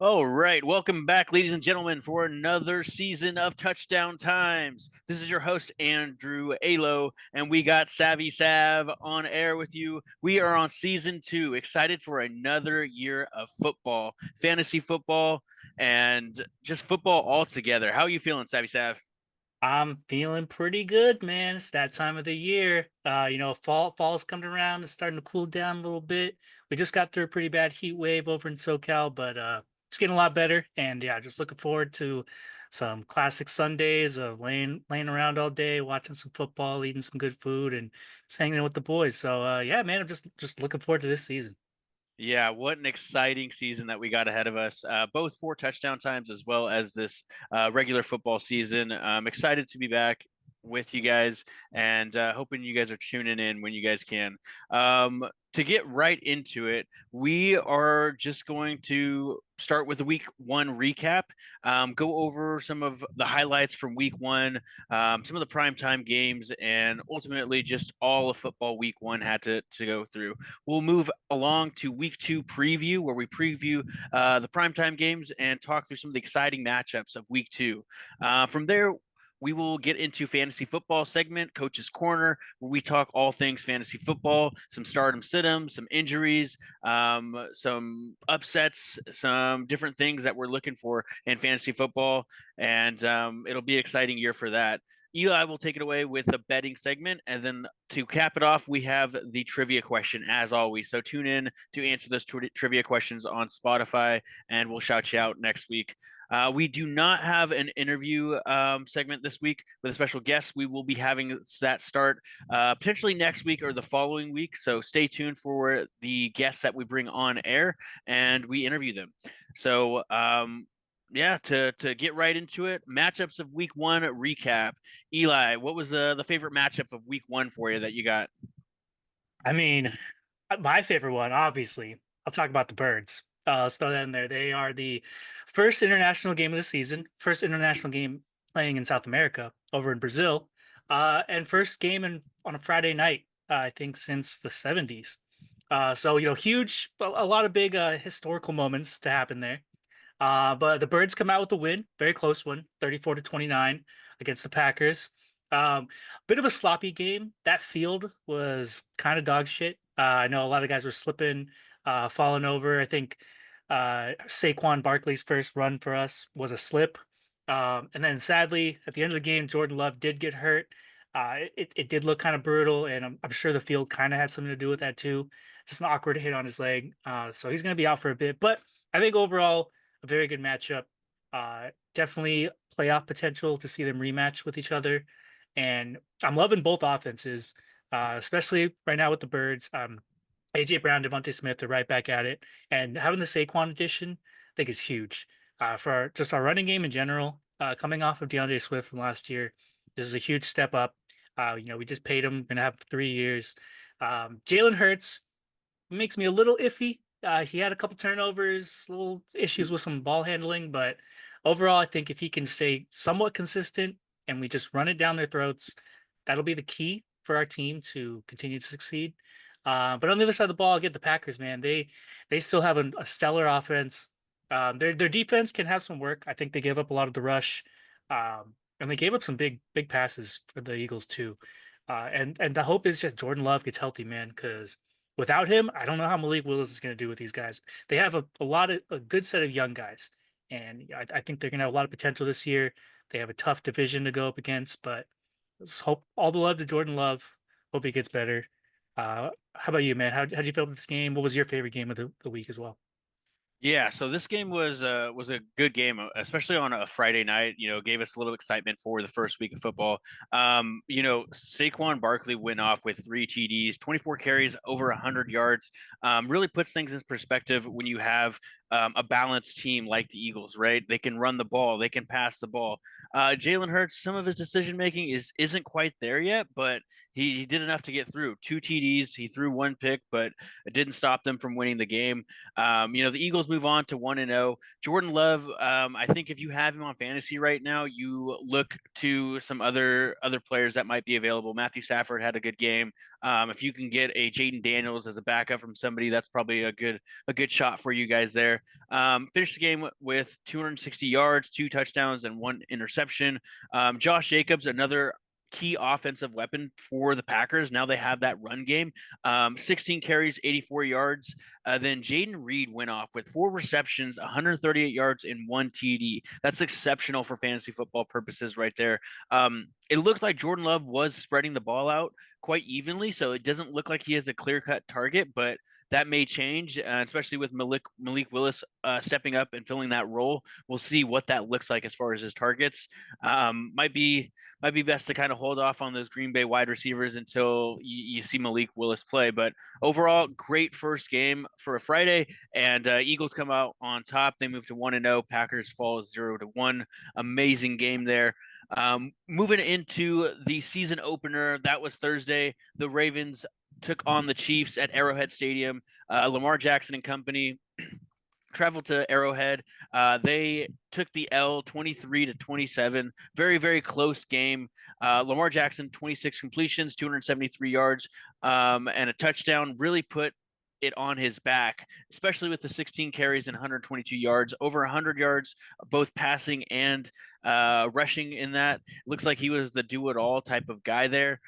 All right, welcome back, ladies and gentlemen, for another season of Touchdown Times. This is your host, Andrew Alo, and we got Savvy Sav on air with you. We are on season 2, excited for another year of football, fantasy football, and just football altogether. How are you feeling, Savvy Sav? I'm feeling pretty good, man. It's that time of the year. Fall's coming around. It's starting to cool down a little bit. We just got through a pretty bad heat wave over in SoCal, but it's getting a lot better. And yeah, just looking forward to some classic Sundays of laying around all day, watching some football, eating some good food, and just hanging out with the boys. So yeah, man, I'm just looking forward to this season. Yeah, what an exciting season that we got ahead of us, both for touchdown times as well as this regular football season. I'm excited to be back with you guys and hoping you guys are tuning in when you guys can. To get right into it, we are just going to start with the week 1 recap, go over some of the highlights from week 1, some of the primetime games, and ultimately just all of football week 1 had to go through. We'll move along to week 2 preview, where we preview the primetime games and talk through some of the exciting matchups of week 2. From there, we will get into fantasy football segment, Coach's Corner, where we talk all things fantasy football, some stardom situms, some injuries, some upsets, some different things that we're looking for in fantasy football. And it'll be an exciting year for that. Eli will take it away with the betting segment. And then to cap it off, we have the trivia question as always. So tune in to answer those trivia questions on Spotify, and we'll shout you out next week. We do not have an interview segment this week with a special guest. We will be having that start potentially next week or the following week. So stay tuned for the guests that we bring on air and we interview them. So, yeah, to get right into it, matchups of week 1 recap. Eli, what was the favorite matchup of week 1 for you that you got? I mean, my favorite one, obviously, I'll talk about the Birds. Let's throw that in there. They are the first international game of the season, first international game playing in South America over in Brazil, and first game on a Friday night, I think, since the 70s. So, huge, a lot of big historical moments to happen there. But the Birds come out with a win, very close one, 34 to 29 against the Packers. Bit of a sloppy game. That field was kind of dog shit. I know a lot of guys were slipping, falling over. I think Saquon Barkley's first run for us was a slip. And then sadly, at the end of the game, Jordan Love did get hurt. It did look kind of brutal, and I'm sure the field kind of had something to do with that too. Just an awkward hit on his leg. So he's going to be out for a bit. But I think overall, a very good matchup. Definitely playoff potential to see them rematch with each other. And I'm loving both offenses, especially right now with the Birds. AJ Brown, Devontae Smith, they're right back at it. And having the Saquon addition, I think is huge for just our running game in general. Coming off of DeAndre Swift from last year, this is a huge step up. We just paid him, going to have 3 years. Jalen Hurts makes me a little iffy. He had a couple turnovers, little issues with some ball handling, but overall, I think if he can stay somewhat consistent and we just run it down their throats, that'll be the key for our team to continue to succeed. But on the other side of the ball, I get the Packers, man. They still have a stellar offense. Their defense can have some work. I think they gave up a lot of the rush, and they gave up some big passes for the Eagles too. And the hope is just Jordan Love gets healthy, man, because without him, I don't know how Malik Willis is going to do with these guys. They have a good set of young guys, and I think they're going to have a lot of potential this year. They have a tough division to go up against, but let's hope all the love to Jordan Love. Hope he gets better. How about you, man? How'd you feel about this game? What was your favorite game of the week as well? Yeah, so this game was a good game, especially on a Friday night. Gave us a little excitement for the first week of football. Saquon Barkley went off with 3 TDs, 24 carries, over 100 yards. Really puts things in perspective when you have a balanced team like the Eagles, right? They can run the ball, they can pass the ball. Jalen Hurts, some of his decision making isn't quite there yet, but he did enough to get through. 2 TDs, he threw 1 pick, but it didn't stop them from winning the game. The Eagles move on to 1-0. Jordan Love, I think if you have him on fantasy right now, you look to some other players that might be available. Matthew Stafford had a good game. If you can get a Jaden Daniels as a backup from somebody, that's probably a good shot for you guys there. there. Finished the game with 260 yards, 2 touchdowns, and 1 interception. Josh Jacobs, another key offensive weapon for the Packers. Now they have that run game. 16 carries, 84 yards. Then Jaden Reed went off with 4 receptions, 138 yards, and 1 TD. That's exceptional for fantasy football purposes right there. It looked like Jordan Love was spreading the ball out quite evenly, so it doesn't look like he has a clear-cut target, but that may change, especially with Malik Willis stepping up and filling that role. We'll see what that looks like as far as his targets. Might be best to kind of hold off on those Green Bay wide receivers until you see Malik Willis play. But overall, great first game for a Friday, and Eagles come out on top. They move to 1-0. Packers fall 0-1. Amazing game there. Moving into the season opener, that was Thursday. The Ravens took on the Chiefs at Arrowhead Stadium. Lamar Jackson and company traveled to Arrowhead. They took the L 23-27. Very, very close game. Lamar Jackson, 26 completions, 273 yards, and a touchdown. Really put it on his back, especially with the 16 carries and 122 yards, over 100 yards, both passing and rushing in that. Looks like he was the do-it-all type of guy there.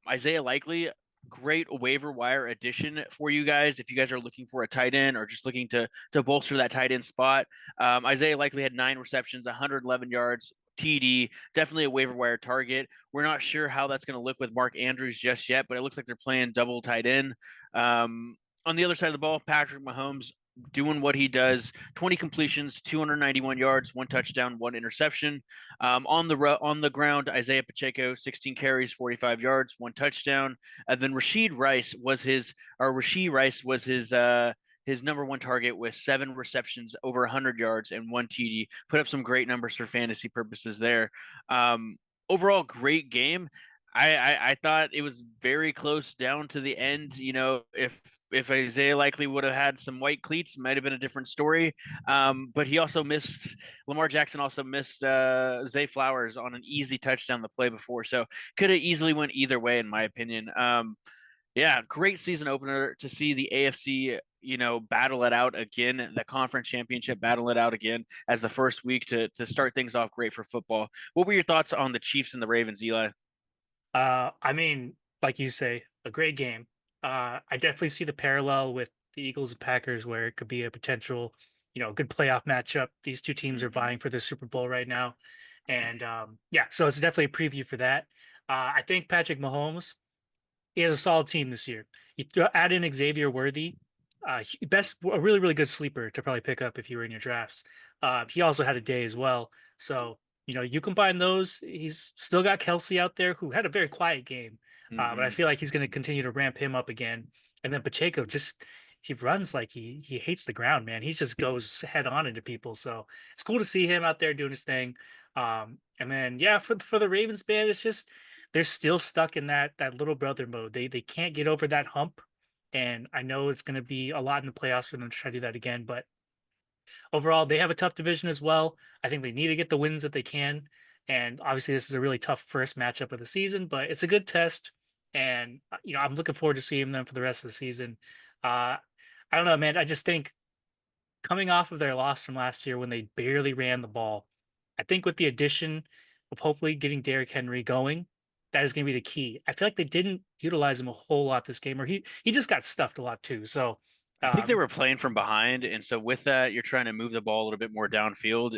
Isaiah Likely, great waiver wire addition for you guys if you guys are looking for a tight end or just looking to bolster that tight end spot. Isaiah Likely had 9 receptions, 111 yards, TD, definitely a waiver wire target. We're not sure how that's going to look with Mark Andrews just yet, but it looks like they're playing double tight end. On the other side of the ball, Patrick Mahomes doing what he does: 20 completions, 291 yards, 1 touchdown, 1 interception. On the ground, Isaiah Pacheco, 16 carries, 45 yards, 1 touchdown. And then Rashee Rice was his number one target with 7 receptions, over 100 yards, and 1 TD. Put up some great numbers for fantasy purposes there. Overall, great game. I thought it was very close down to the end. You know, if Isaiah Likely would have had some white cleats, might have been a different story. But he also missed Lamar Jackson also missed Zay Flowers on an easy touchdown the play before, so could have easily went either way in my opinion. Yeah, great season opener to see the AFC, battle it out again, the conference championship battle it out again as the first week to start things off great for football. What were your thoughts on the Chiefs and the Ravens, Eli? I mean, like you say, a great game. I definitely see the parallel with the Eagles and Packers, where it could be a potential, good playoff matchup. These two teams are Mm-hmm. vying for the Super Bowl right now, and yeah, so it's definitely a preview for that. I think Patrick Mahomes, he has a solid team this year. Add in Xavier Worthy, a really really good sleeper to probably pick up if you were in your drafts. He also had a day as well, so you combine those. He's still got Kelsey out there who had a very quiet game, but I Mm-hmm. feel like he's going to continue to ramp him up again. And then Pacheco just he runs like he hates the ground, man. He just goes head on into people. So it's cool to see him out there doing his thing. And then yeah, for the Ravens band, it's just they're still stuck in that little brother mode. They can't get over that hump, and I know it's going to be a lot in the playoffs for them to try to do that again. But overall, they have a tough division as well. I think they need to get the wins that they can, and obviously, this is a really tough first matchup of the season, but it's a good test. And I'm looking forward to seeing them for the rest of the season. Uh, I don't know, man. I just think coming off of their loss from last year when they barely ran the ball, I think with the addition of hopefully getting Derrick Henry going, that is going to be the key. I feel like they didn't utilize him a whole lot this game, or he just got stuffed a lot too. So, I think they um, were playing from behind, and so with that, you're trying to move the ball a little bit more downfield.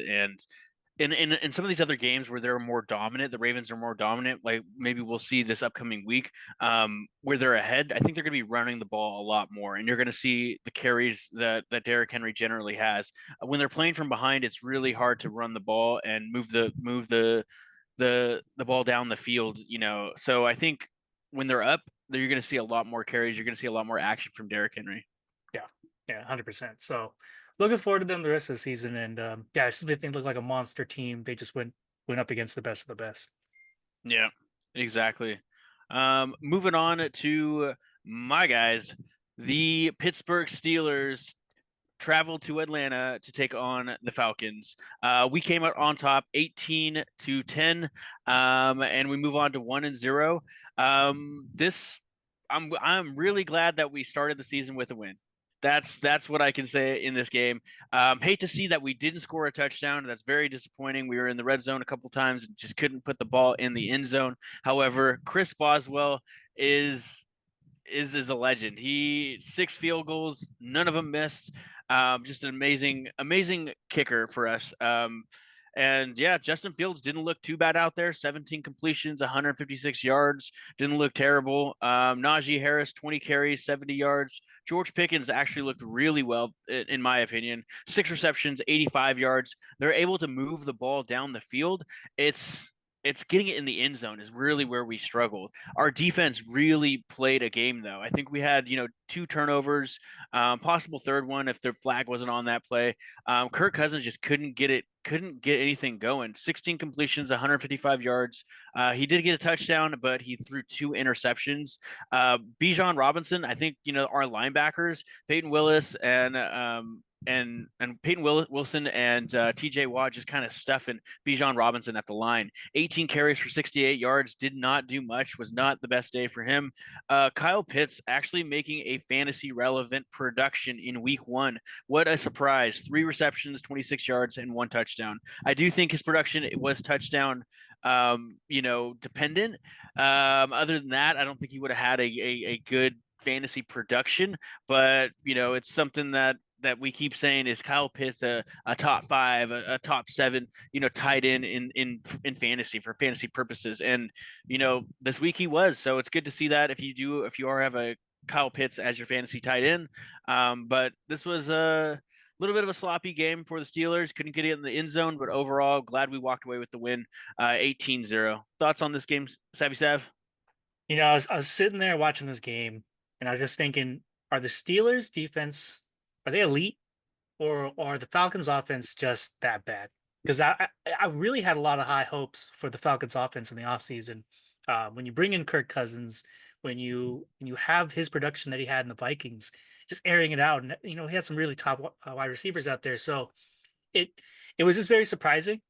And in some of these other games where they're more dominant, the Ravens are more dominant. Like maybe we'll see this upcoming week, where they're ahead. I think they're going to be running the ball a lot more, and you're going to see the carries that Derrick Henry generally has. When they're playing from behind, it's really hard to run the ball and move the ball down the field. So I think when they're up, you're going to see a lot more carries. You're going to see a lot more action from Derrick Henry. yeah, yeah, 100%. So, looking forward to them the rest of the season, and yeah, I still think they look like a monster team. They just went up against the best of the best. Yeah, exactly. Moving on to my guys, the Pittsburgh Steelers traveled to Atlanta to take on the Falcons. We came out on top, 18-10, and we move on to 1-0. This, I'm really glad that we started the season with a win. That's what I can say in this game. Hate to see that we didn't score a touchdown. That's very disappointing. We were in the red zone a couple times and just couldn't put the ball in the end zone. However, Chris Boswell is is a legend. He 6 field goals, none of them missed. Just an amazing kicker for us. And yeah, Justin Fields didn't look too bad out there. 17 completions, 156 yards. Didn't look terrible. Najee Harris, 20 carries, 70 yards. George Pickens actually looked really well, in my opinion. 6 receptions, 85 yards. They're able to move the ball down the field. It's getting it in the end zone is really where we struggled. Our defense really played a game, though. I think we had, 2 turnovers, possible third one if the flag wasn't on that play. Kirk Cousins just couldn't get anything going. 16 completions, 155 yards. He did get a touchdown, but he threw 2 interceptions. Bijan Robinson, I think, our linebackers, Peyton Willis and Peyton Wilson and TJ Watt just kind of stuffing Bijan Robinson at the line. 18 carries for 68 yards, did not do much, was not the best day for him. Kyle Pitts actually making a fantasy relevant production in week 1. What a surprise. 3 receptions, 26 yards, and 1 touchdown. I do think his production was touchdown dependent. Other than that, I don't think he would have had a good fantasy production, but it's something that we keep saying is Kyle Pitts a top 5, a top 7, tight end in fantasy for fantasy purposes. And, this week he was, so it's good to see that if you are have a Kyle Pitts as your fantasy tight end. But this was a little bit of a sloppy game for the Steelers. Couldn't get it in the end zone, but overall glad we walked away with the win, 18-0. Thoughts on this game, Savvy Sav? I was sitting there watching this game, and I was just thinking, are the Steelers defense, are they elite, or are the Falcons offense just that bad? Because I really had a lot of high hopes for the Falcons offense in the offseason. When you bring in Kirk Cousins, when you have his production that he had in the Vikings, just airing it out, and he had some really top wide receivers out there. So it it was just very surprising.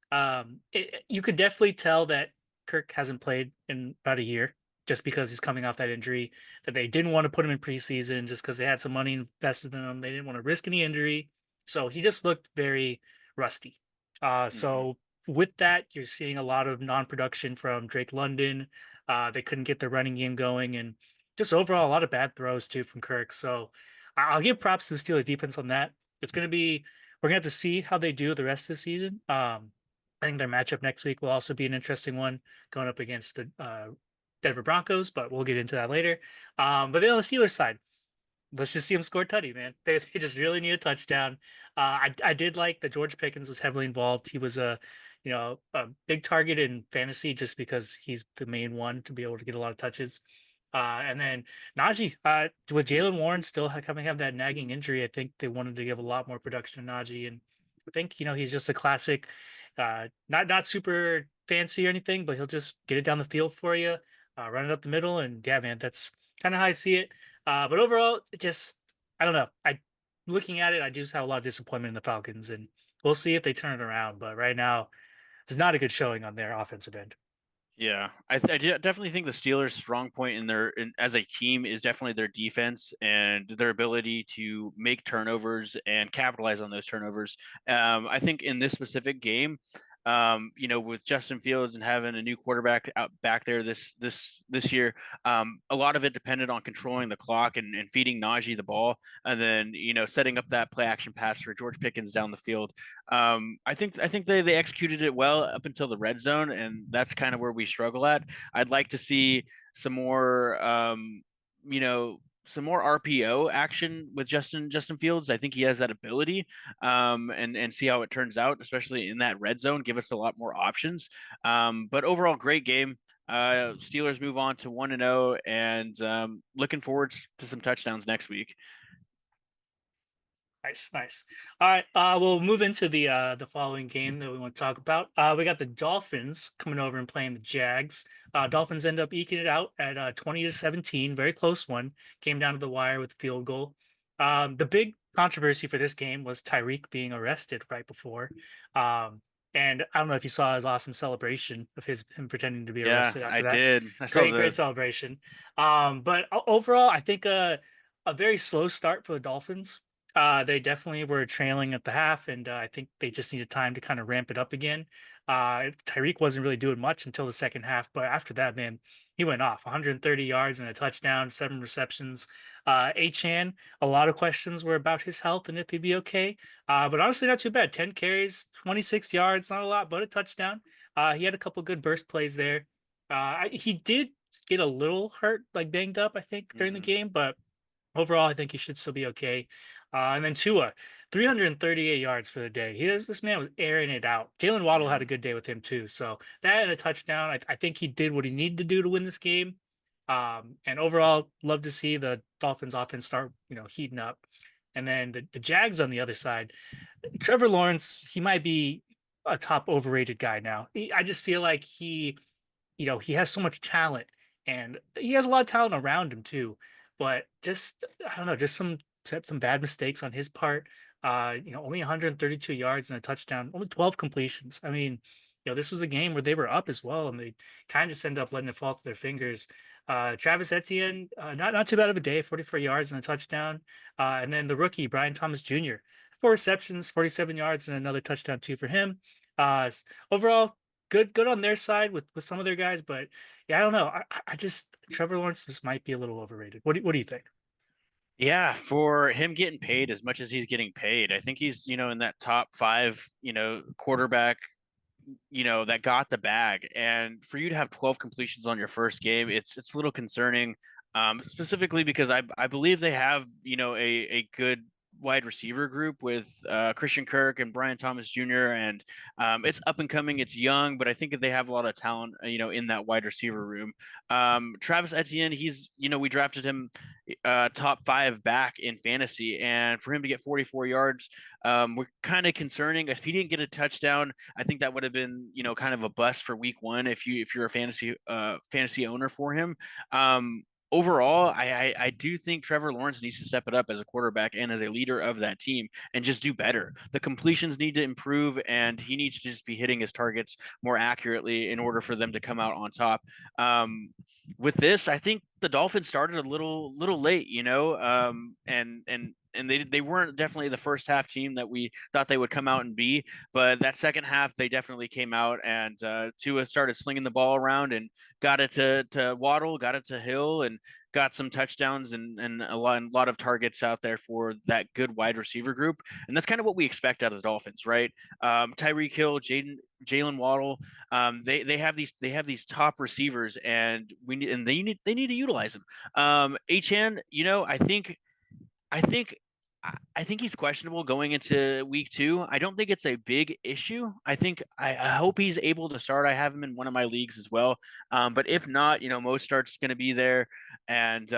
You could definitely tell that Kirk hasn't played in about a year just because he's coming off that injury. That they didn't want to put him in preseason just because they had some money invested in him. They didn't want to risk any injury, so he just looked very rusty. Mm-hmm. So with that, you're seeing a lot of non-production from Drake London. They couldn't get their running game going, and just overall a lot of bad throws too from Kirk. So I'll give props to the Steelers defense on that. It's going to be we're gonna have to see how they do the rest of the season. I think their matchup next week will also be an interesting one, going up against the Denver Broncos, but we'll get into that later. But then on the Steelers side, let's just see them score tutty, man. They just really need a touchdown. I did like that George Pickens was heavily involved. He was a big target in fantasy just because he's the main one to be able to get a lot of touches. And then Najee, with Jalen Warren still coming have that nagging injury, I think they wanted to give a lot more production to Najee, and I think he's just a classic, not super fancy or anything, but he'll just get it down the field for you, run it up the middle, and yeah, man, that's kind of how I see it. But overall, it just I don't know. Looking at it, I just have a lot of disappointment in the Falcons, and we'll see if they turn it around. But right now, it's not a good showing on their offensive end. Yeah, definitely think the Steelers' strong point as a team is definitely their defense and their ability to make turnovers and capitalize on those turnovers. I think in this specific game, with Justin Fields and having a new quarterback out back there this year, a lot of it depended on controlling the clock and feeding Najee the ball, and then setting up that play action pass for George Pickens down the field. I think they executed it well up until the red zone, and that's kind of where we struggle at. I'd like to see some more, you know, some more RPO action with Justin Fields. I think he has that ability, and see how it turns out, especially in that red zone. Give us a lot more options. But overall, great game. Steelers move on to 1-0, and looking forward to some touchdowns next week. Nice, nice. All right, we'll move into the following game that we want to talk about. We got the Dolphins coming over and playing the Jags. Dolphins end up eking it out at 20-17, very close one. Came down to the wire with a field goal. The big controversy for this game was Tyreek being arrested right before. And I don't know if you saw his awesome celebration of him pretending to be Yeah, arrested I after that. did. I saw Great, great the celebration. But overall, I think A very slow start for the Dolphins. They definitely were trailing at the half, and I think they just needed time to kind of ramp it up again. Tyreek wasn't really doing much until the second half, but after that, man, he went off 130 yards and a touchdown, 7 receptions. Achan, a lot of questions were about his health and if he'd be okay. But honestly, not too bad. 10 carries, 26 yards, not a lot, but a touchdown. He had a couple good burst plays there. He did get a little hurt, like banged up, I think, during the Hmm. game, but overall, I think he should still be okay. And then Tua, 338 yards for the day. This man was airing it out. Jalen Waddle had Yeah. a good day with him too. So that and a touchdown. I think he did what he needed to do to win this game. And overall, love to see the Dolphins offense start, heating up. And then the Jags on the other side, Trevor Lawrence, he might be a top overrated guy now. I just feel like he has so much talent and he has a lot of talent around him too. But just I don't know, just some bad mistakes on his part. Only 132 yards and a touchdown, only 12 completions. I mean, this was a game where they were up as well, and they kind of just ended up letting it fall through their fingers. Travis Etienne, not too bad of a day, 44 yards and a touchdown. And then the rookie, Brian Thomas Jr., 4 receptions, 47 yards, and another touchdown too for him. Overall, good on their side with some of their guys, but yeah, I don't know. I just Trevor Lawrence just might be a little overrated. What do you think? Yeah, for him getting paid as much as he's getting paid, I think he's, in that top five, quarterback, that got the bag. And for you to have 12 completions on your first game, it's a little concerning. Specifically because I believe they have, a good wide receiver group with Christian Kirk and Brian Thomas Jr. And it's up and coming, it's young, but I think they have a lot of talent, in that wide receiver room. Travis Etienne, we drafted him top five back in fantasy, and for him to get 44 yards, we're kind of concerning. If he didn't get a touchdown, I think that would have been, kind of a bust for week one if you're a fantasy owner for him. Overall, I do think Trevor Lawrence needs to step it up as a quarterback and as a leader of that team and just do better. The completions need to improve, and he needs to just be hitting his targets more accurately in order for them to come out on top. With this, I think the Dolphins started a little late, and they weren't definitely the first half team that we thought they would come out and be, but that second half they definitely came out, and Tua started slinging the ball around and got it to Waddle, got it to Hill, and got some touchdowns and a lot of targets out there for that good wide receiver group, and that's kind of what we expect out of the Dolphins, right? Tyreek Hill, Jalen Waddle, they have these top receivers, and they need to utilize them. Achan, I think I think he's questionable going into week two. I don't think it's a big issue. I hope he's able to start. I have him in one of my leagues as well. But if not, Start's going to be there, and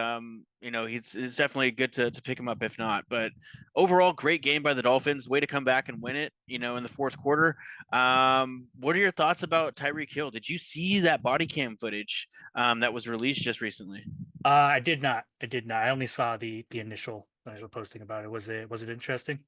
it's definitely good to pick him up if not. But overall, great game by the Dolphins. Way to come back and win it. In the fourth quarter. What are your thoughts about Tyreek Hill? Did you see that body cam footage that was released just recently? I did not. I did not. I only saw the initial posting about it. Was it interesting?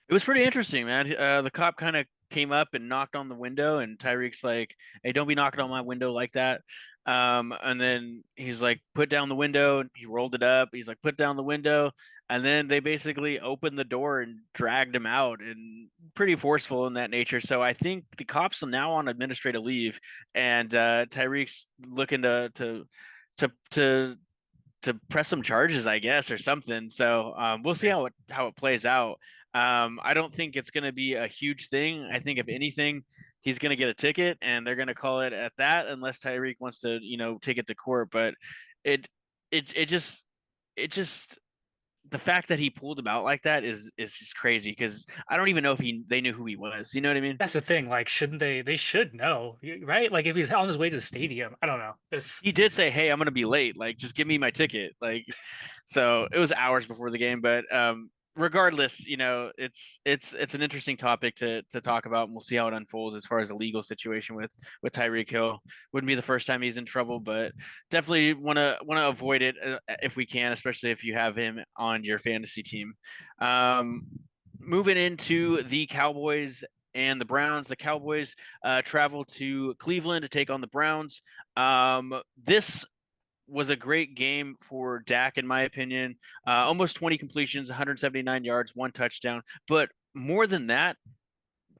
It was pretty interesting, man. The cop kind of came up and knocked on the window, and Tyreek's like, "Hey, don't be knocking on my window like that." And then he's like, "Put down the window." And he rolled it up. He's like, "Put down the window." And then they basically opened the door and dragged him out, and pretty forceful in that nature. So I think the cops are now on administrative leave, and Tyreek's looking to to press some charges, I guess, or something. So we'll see Yeah. how it plays out. I don't think it's going to be a huge thing. I think if anything, he's going to get a ticket, and they're going to call it at that, unless Tyreek wants to, take it to court. But it it just the fact that he pulled him out like that is just crazy because I don't even know if they knew who he was. You know what I mean? That's the thing. Like, shouldn't they? They should know, right? Like, if he's on his way to the stadium, I don't know. He did say, "Hey, I'm going to be late. Like, just give me my ticket." Like, so it was hours before the game, but regardless, it's an interesting topic to talk about, and we'll see how it unfolds as far as the legal situation with Tyreek Hill. Wouldn't be the first time he's in trouble, but definitely want to avoid it if we can, especially if you have him on your fantasy team. Um, Moving into the Cowboys and the Browns. The Cowboys travel to Cleveland to take on the Browns. This was a great game for Dak, in my opinion. Almost 20 completions, 179 yards, one touchdown. But more than that,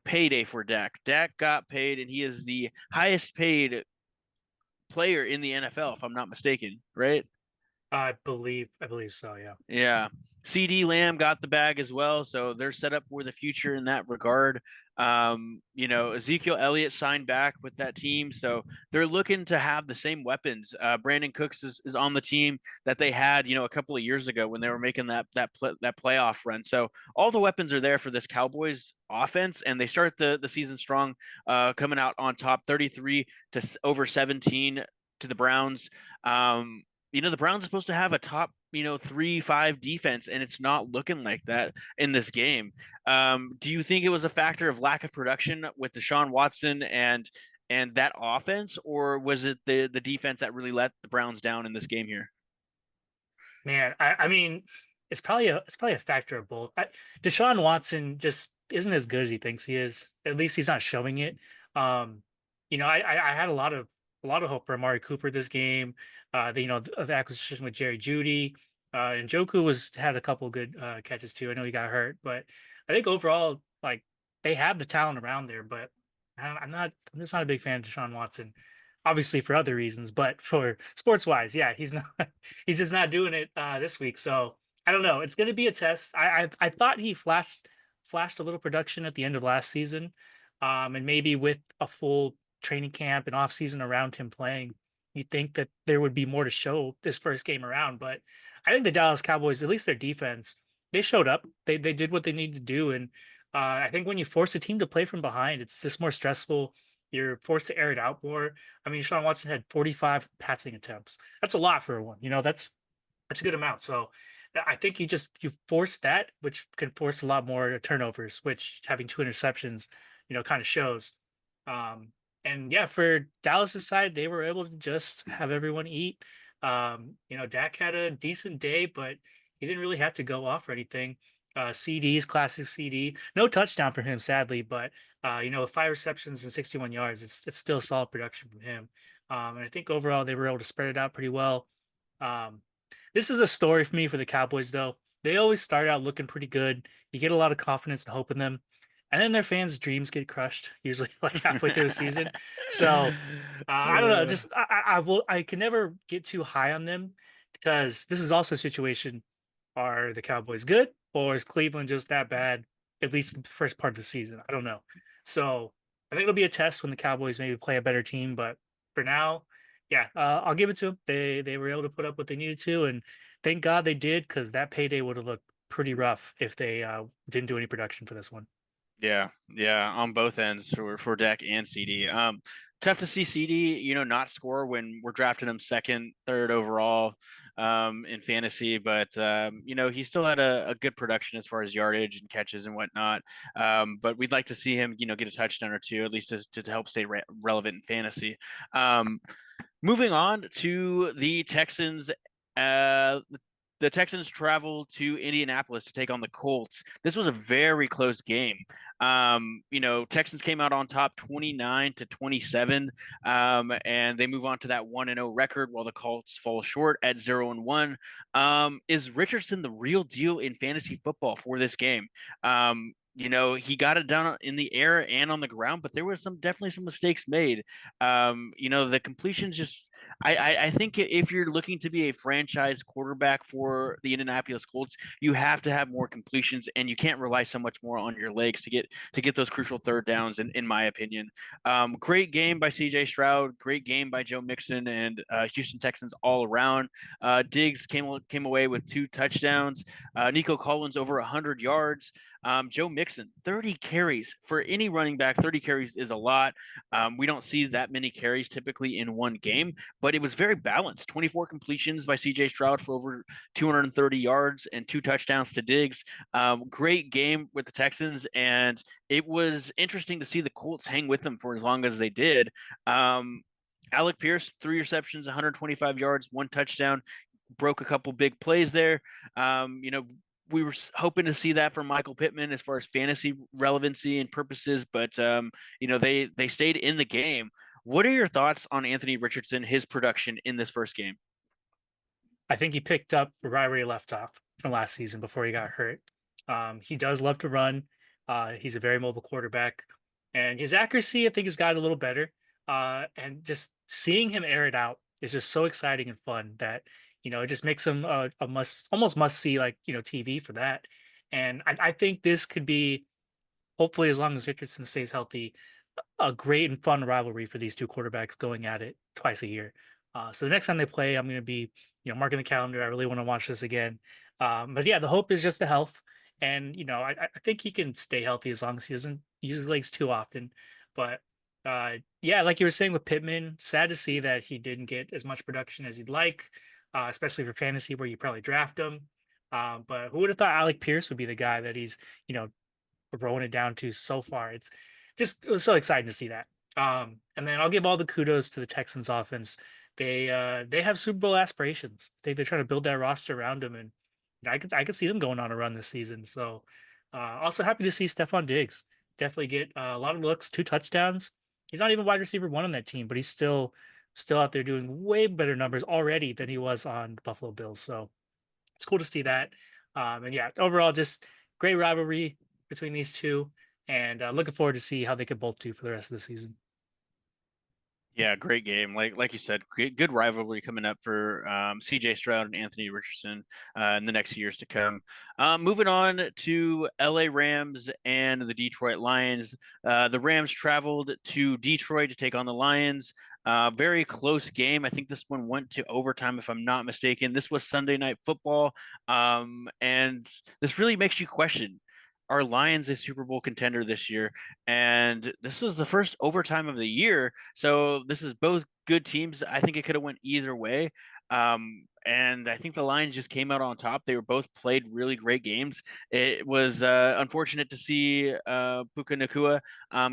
payday for Dak. Dak got paid, and he is the highest paid player in the NFL, if I'm not mistaken, right? I believe so. Yeah. Yeah. CD Lamb got the bag as well, so they're set up for the future in that regard. Ezekiel Elliott signed back with that team, so they're looking to have the same weapons. Brandon Cooks is on the team that they had, a couple of years ago when they were making that playoff run. So all the weapons are there for this Cowboys offense, and they start the season strong, coming out on top, 33 to over 17 to the Browns. The Browns are supposed to have a top, 3-5 defense, and it's not looking like that in this game. Do you think it was a factor of lack of production with Deshaun Watson and that offense, or was it the defense that really let the Browns down in this game here? Man, I mean, it's probably a factor of both. Deshaun Watson just isn't as good as he thinks he is. At least he's not showing it. Um, I had a lot of hope for Amari Cooper this game. The acquisition with Jerry Judy, and Joku was had a couple good catches too. I know he got hurt, but I think overall, like they have the talent around there. But I'm just not a big fan of Deshaun Watson. Obviously for other reasons, but for sports wise, yeah, he's not. He's just not doing it this week. So I don't know. It's going to be a test. I thought he flashed a little production at the end of last season, and maybe with a full training camp and off season around him playing, you'd think that there would be more to show this first game around. But I think the Dallas Cowboys, at least their defense, they showed up. They did what they needed to do, and I think when you force a team to play from behind, it's just more stressful. You're forced to air it out more. I mean, Sean Watson had 45 passing attempts. That's a lot for one. That's a good amount. So I think you force that, which can force a lot more turnovers, which having two interceptions, kind of shows. Um, and yeah, for Dallas's side, they were able to just have everyone eat. Dak had a decent day, but he didn't really have to go off or anything. CD's classic CD, no touchdown for him, sadly, but with 5 receptions and 61 yards, it's still solid production from him. And I think overall they were able to spread it out pretty well. Um, this is a story for me for the Cowboys, though. They always start out looking pretty good. You get a lot of confidence and hope in them, and then their fans' dreams get crushed, usually like halfway through the season. So I don't know. Uh, Just I can never get too high on them because this is also a situation. Are the Cowboys good, or is Cleveland just that bad? At least the first part of the season, I don't know. So I think it'll be a test when the Cowboys maybe play a better team. But for now, yeah, I'll give it to them. They were able to put up what they needed to, and thank God they did because that payday would have looked pretty rough if they didn't do any production for this one. Yeah, yeah, on both ends for Dak and CD. Tough to see CD, not score when we're drafting him second, third overall, in fantasy, but he still had a good production as far as yardage and catches and whatnot. But we'd like to see him, get a touchdown or two, at least to help stay relevant in fantasy. Um, Moving on to the Texans. The Texans travel to Indianapolis to take on the Colts. This was a very close game. Texans came out on top 29-27, and they move on to that 1-0 record while the Colts fall short at 0-1. Is Richardson the real deal in fantasy football for this game? He got it done in the air and on the ground, but there was definitely some mistakes made. The completions just I think if you're looking to be a franchise quarterback for the Indianapolis Colts, you have to have more completions, and you can't rely so much more on your legs to get those crucial third downs. In my opinion, great game by C.J. Stroud, great game by Joe Mixon and Houston Texans all around. Diggs came away with 2 touchdowns. Nico Collins over 100 yards. Joe Mixon, 30 carries for any running back. 30 carries is a lot. We don't see that many carries typically in one game, but it was very balanced. 24 completions by CJ Stroud for over 230 yards and 2 touchdowns to Diggs. Great game with the Texans, and it was interesting to see the Colts hang with them for as long as they did. Alec Pierce, 3 receptions, 125 yards, 1 touchdown, broke a couple big plays there. We were hoping to see that from Michael Pittman as far as fantasy relevancy and purposes, but they stayed in the game. What are your thoughts on Anthony Richardson, his production in this first game? I think he picked up right where he left off from last season before he got hurt. He does love to run. He's a very mobile quarterback, and his accuracy I think has gotten a little better. And just seeing him air it out is just so exciting and fun that it just makes him a must almost must see like TV for that. And I think this could be hopefully as long as Richardson stays healthy a great and fun rivalry for these two quarterbacks going at it twice a year. So the next time they play, I'm going to be, marking the calendar. I really want to watch this again. But yeah, the hope is just the health, and I think he can stay healthy as long as he doesn't use his legs too often. But yeah, like you were saying with Pittman, sad to see that he didn't get as much production as you'd like, especially for fantasy where you probably draft him. But who would have thought Alec Pierce would be the guy that he's, throwing it down to so far? It was so exciting to see that. And then I'll give all the kudos to the Texans offense. They have Super Bowl aspirations. They're trying to build that roster around them, and I could see them going on a run this season. So also happy to see Stephon Diggs definitely get a lot of looks, 2 touchdowns. He's not even wide receiver one on that team, but he's still out there doing way better numbers already than he was on the Buffalo Bills. So it's cool to see that. And yeah, overall, just great rivalry between these two, and looking forward to see how they could both do for the rest of the season. Yeah, great game. Like you said, good rivalry coming up for C.J. Stroud and Anthony Richardson in the next years to come. Moving on to L.A. Rams and the Detroit Lions. The Rams traveled to Detroit to take on the Lions. Very close game. I think this one went to overtime, if I'm not mistaken. This was Sunday Night Football, and this really makes you question: are Lions a Super Bowl contender this year? And this is the first overtime of the year, so this is both good teams. I think it could have went either way. And I think the Lions just came out on top. They were both played really great games. It was unfortunate to see Puka Nakua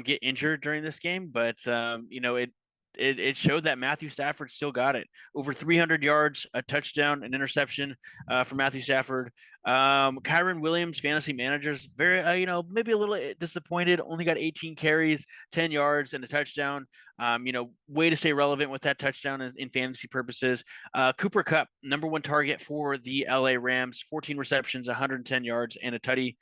get injured during this game, but it showed that Matthew Stafford still got it. Over 300 yards, a touchdown, an interception for Matthew Stafford. Kyron Williams, fantasy managers, very, maybe a little disappointed. Only got 18 carries, 10 yards, and a touchdown. Way to stay relevant with that touchdown in fantasy purposes. Cooper Kupp, number one target for the LA Rams, 14 receptions, 110 yards, and a tutty.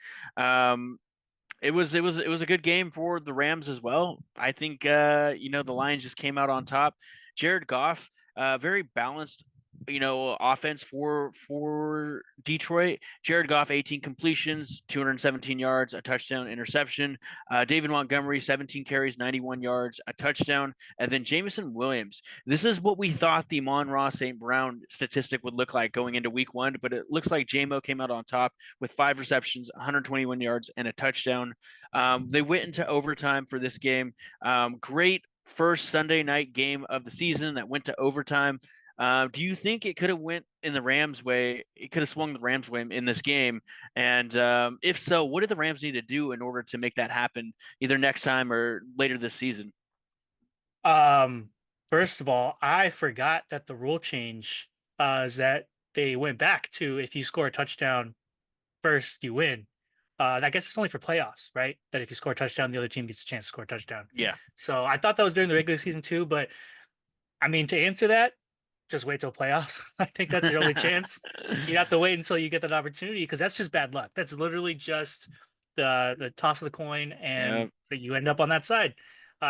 It was a good game for the Rams as well. I think the Lions just came out on top. Jared Goff, very balanced offense for Detroit. Jared Goff, 18 completions, 217 yards, a touchdown, interception. David Montgomery, 17 carries, 91 yards, a touchdown. And then Jamison Williams. This is what we thought the Mon-Ra St. Brown statistic would look like going into week one, but it looks like JMO came out on top with 5 receptions, 121 yards, and a touchdown. They went into overtime for this game. Great first Sunday night game of the season that went to overtime. Do you think it could have went in the Rams' way? It could have swung the Rams' way in this game, and if so, what did the Rams need to do in order to make that happen, either next time or later this season? Um, First of all, I forgot that the rule change is that they went back to if you score a touchdown first, you win. I guess it's only for playoffs, right? That if you score a touchdown, the other team gets a chance to score a touchdown. Yeah. So I thought that was during the regular season too, but I mean, to answer that, just wait till playoffs. I think that's your only chance. You have to wait until you get that opportunity because that's just bad luck. That's literally just the toss of the coin, Yeah. and that you end up on that side.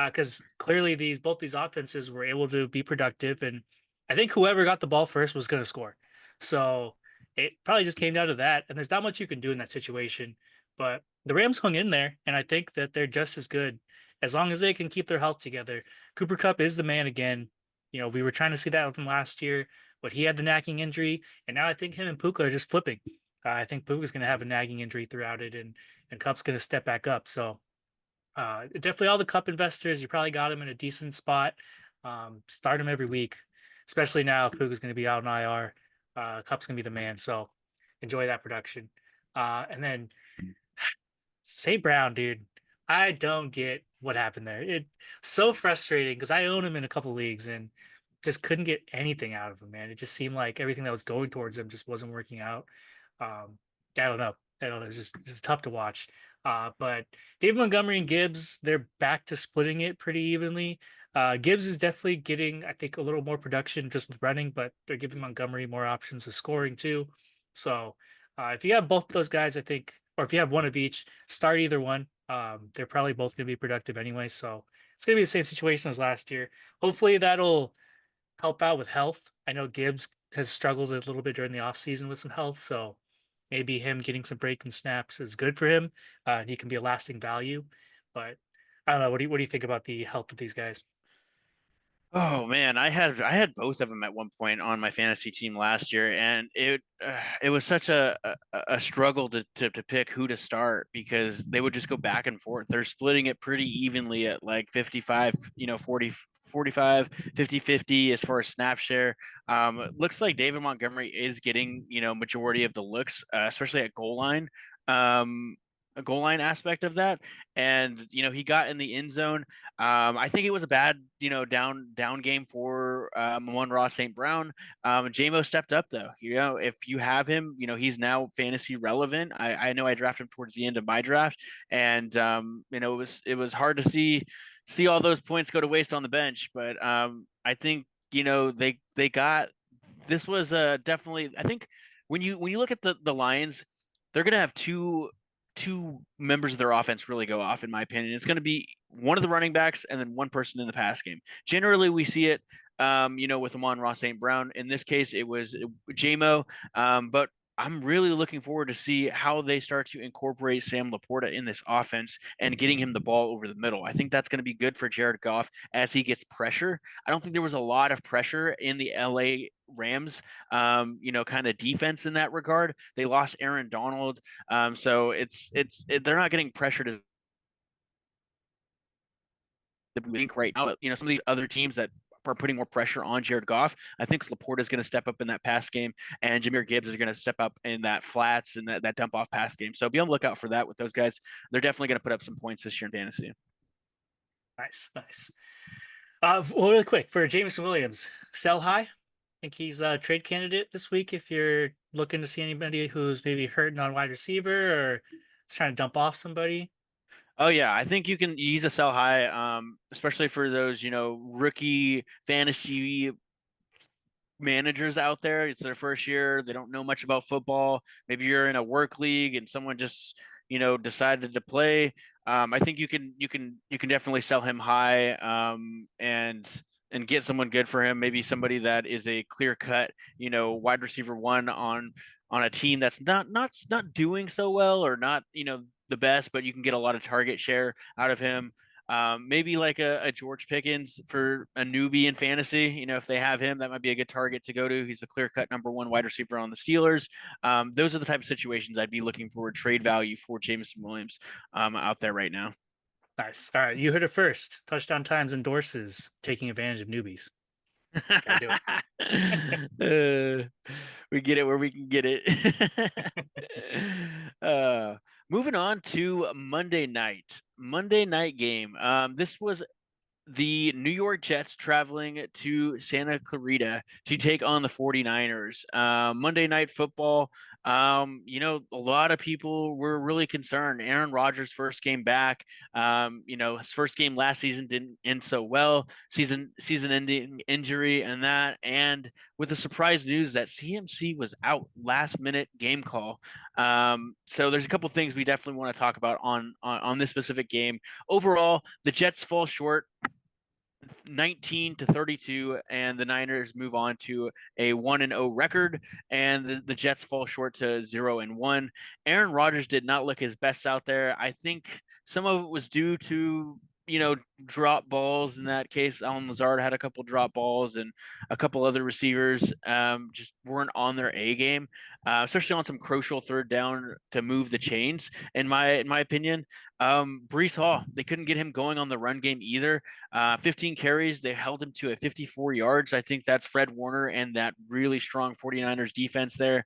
Because clearly both these offenses were able to be productive, and I think whoever got the ball first was going to score. So it probably just came down to that. And there's not much you can do in that situation. But the Rams hung in there, and I think that they're just as good as long as they can keep their health together. Cooper Kupp is the man again. We were trying to see that from last year, but he had the nagging injury, and now I think him and Puka are just flipping. I think Puka's going to have a nagging injury throughout it, and Cup's going to step back up. So definitely all the Cup investors, you probably got him in a decent spot. Start him every week, especially now if Puka's going to be out in IR. Cup's going to be the man. So enjoy that production. And then St. Brown, dude, I don't get what happened there. It so frustrating because I own him in a couple leagues and just couldn't get anything out of him, man. It just seemed like everything that was going towards him just wasn't working out. I don't know. I don't know. It's tough to watch. But David Montgomery and Gibbs, they're back to splitting it pretty evenly. Gibbs is definitely getting, I think, a little more production just with running, but they're giving Montgomery more options of scoring too. So if you have both those guys, I think, or if you have one of each, start either one. They're probably both going to be productive anyway. So it's going to be the same situation as last year. Hopefully that'll help out with health. I know Gibbs has struggled a little bit during the offseason with some health. So maybe him getting some break and snaps is good for him. He can be a lasting value. But I don't know. What do you think about the health of these guys? Oh man, I had both of them at one point on my fantasy team last year, and it was such a struggle to pick who to start because they would just go back and forth. They're splitting it pretty evenly at like 55, 40, 45, 50-50 as far as snap share. It looks like David Montgomery is getting, majority of the looks, especially at goal line. A goal line aspect of that, and he got in the end zone. I think it was a bad, down game for Amon-Ra St. Brown. JMO stepped up though. If you have him, he's now fantasy relevant. I know I drafted him towards the end of my draft, and it was hard to see all those points go to waste on the bench. But I think they got this was definitely. I think when you look at the Lions, they're gonna have two members of their offense really go off, in my opinion. It's going to be one of the running backs and then one person in the pass game. Generally, we see it, with Amon-Ra St. Brown. In this case, it was JMO. But I'm really looking forward to see how they start to incorporate Sam Laporta in this offense and getting him the ball over the middle. I think that's going to be good for Jared Goff as he gets pressure. I don't think there was a lot of pressure in the LA Rams, kind of defense in that regard. They lost Aaron Donald, so they're not getting pressured as the link right now. Some of these other teams that are putting more pressure on Jared Goff. I think Laporta is going to step up in that pass game, and Jahmyr Gibbs is going to step up in that flats and that dump off pass game. So be on the lookout for that with those guys. They're definitely going to put up some points this year in fantasy. Nice, nice. Well, really quick for Jameson Williams, sell high. Think he's a trade candidate this week if you're looking to see anybody who's maybe hurting on wide receiver or is trying to dump off somebody. Oh yeah, I think you can use a sell high, especially for those rookie fantasy managers out there. It's their first year. They don't know much about football. Maybe you're in a work league and someone just, decided to play. I think you can definitely sell him high, and get someone good for him. Maybe somebody that is a clear cut, wide receiver one on a team that's not doing so well or not, the best, but you can get a lot of target share out of him. Maybe like a George Pickens for a newbie in fantasy. If they have him, that might be a good target to go to. He's a clear cut number one wide receiver on the Steelers. Those are the type of situations I'd be looking for trade value for Jameson Williams out there right now. Nice. All right, you heard it first. Touchdown Times endorses taking advantage of newbies. Gotta do uh, we get it where we can get it. uh, moving on to Monday night. Monday night game. This was the New York Jets traveling to Santa Clarita to take on the 49ers. Monday Night Football. A lot of people were really concerned. Aaron Rodgers' first game back. His first game last season didn't end so well. Season-ending injury and that, and with the surprise news that CMC was out last minute game call. So there's a couple things we definitely want to talk about on this specific game. Overall, the Jets fall short 19-32, and the Niners move on to a 1-0 record, and the Jets fall short to 0-1. Aaron Rodgers did not look his best out there. I think some of it was due to drop balls. In that case, Alan Lazard had a couple drop balls, and a couple other receivers just weren't on their A game, especially on some crucial third down to move the chains. In my opinion, Brees Hall, they couldn't get him going on the run game either. 15 carries, they held him to 54 yards. I think that's Fred Warner and that really strong 49ers defense there.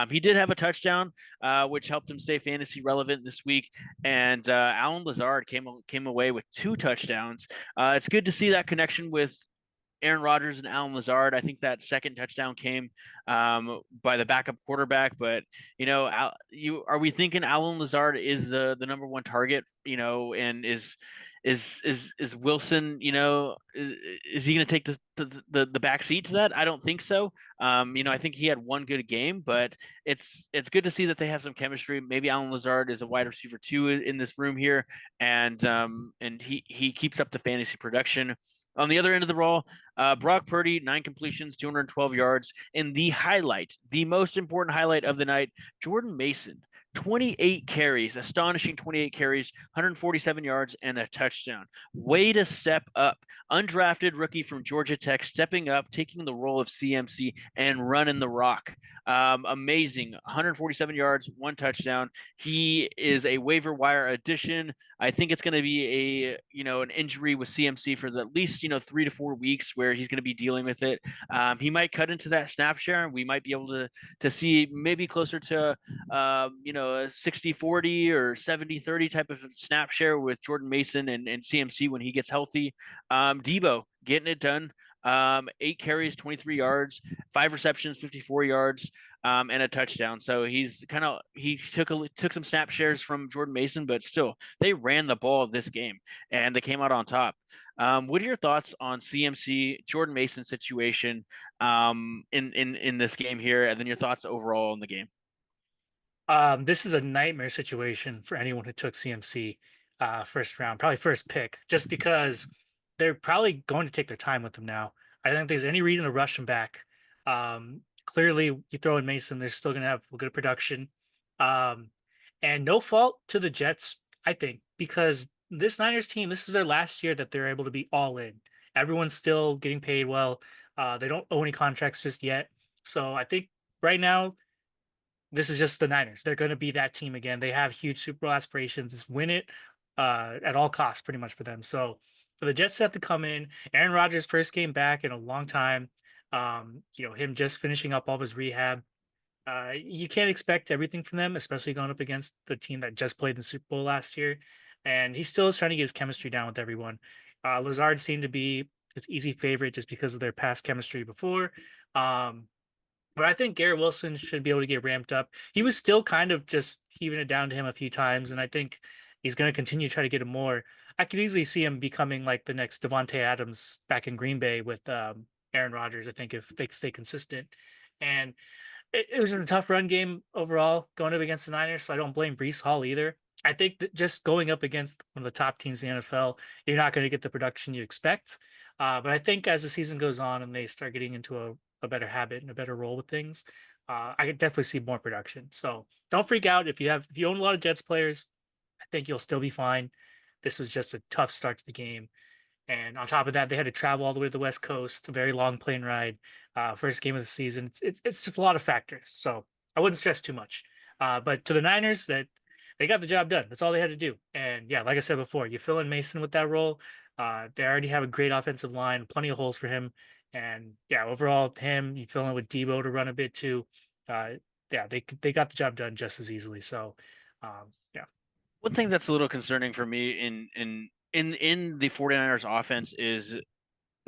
He did have a touchdown, which helped him stay fantasy relevant this week. And Alan Lazard came away with 2 touchdowns. It's good to see that connection with Aaron Rodgers and Alan Lazard. I think that second touchdown came by the backup quarterback, but are we thinking Alan Lazard is the number one target? And is is Wilson, is he going to take the back seat to that? I don't think so. I think he had one good game, but it's good to see that they have some chemistry. Maybe Alan Lazard is a wide receiver too in this room here, and he keeps up the fantasy production. On the other end of the ball, Brock Purdy, 9 completions, 212 yards. And the highlight, the most important highlight of the night, Jordan Mason, 28 carries, astonishing 28 carries, 147 yards, and a touchdown. Way to step up. Undrafted rookie from Georgia Tech, stepping up, taking the role of CMC and running the rock. Amazing. 147 yards, one touchdown. He is a waiver wire addition. I think it's going to be an injury with CMC for at least 3 to 4 weeks where he's going to be dealing with it. He might cut into that snap share, and we might be able to see maybe closer to a 60-40 or 70-30 type of snap share with Jordan Mason and CMC when he gets healthy. Debo getting it done. 8 carries, 23 yards, 5 receptions, 54 yards, and a touchdown. So he took some snap shares from Jordan Mason, but still they ran the ball this game and they came out on top. What are your thoughts on CMC Jordan Mason situation in this game here, and then your thoughts overall in the game? This is a nightmare situation for anyone who took CMC first round, probably first pick, just because they're probably going to take their time with him now. I don't think there's any reason to rush him back. Clearly, you throw in Mason, they're still going to have good production. Um, and no fault to the Jets, I think, because this Niners team, this is their last year that they're able to be all in. Everyone's still getting paid well. They don't owe any contracts just yet. So I think right now, this is just the Niners. They're going to be that team again. They have huge Super Bowl aspirations. Just win it at all costs, pretty much for them. So for the Jets to have to come in, Aaron Rodgers' first game back in a long time. Him just finishing up all of his rehab. You can't expect everything from them, especially going up against the team that just played in the Super Bowl last year. And he still is trying to get his chemistry down with everyone. Lazard seemed to be his easy favorite just because of their past chemistry before. Um, but I think Garrett Wilson should be able to get ramped up. He was still kind of just heaving it down to him a few times, and I think he's going to continue to try to get him more. I could easily see him becoming like the next Devontae Adams back in Green Bay with Aaron Rodgers. I think if they stay consistent, and it was a tough run game overall going up against the Niners, so I don't blame Brees Hall either. I think that just going up against one of the top teams in the NFL, you're not going to get the production you expect. But I think as the season goes on and they start getting into a better habit and a better role with things, I could definitely see more production. So don't freak out if you own a lot of Jets players. I think you'll still be fine. This was just a tough start to the game. And on top of that, they had to travel all the way to the West Coast, a very long plane ride, first game of the season. It's just a lot of factors. So I wouldn't stress too much. But to the Niners, that they got the job done. That's all they had to do. And yeah, like I said before, you fill in Mason with that role. They already have a great offensive line, plenty of holes for him. And yeah, overall, him you fill in with Debo to run a bit too. Uh, yeah, they got the job done just as easily. So yeah. One thing that's a little concerning for me in the 49ers offense is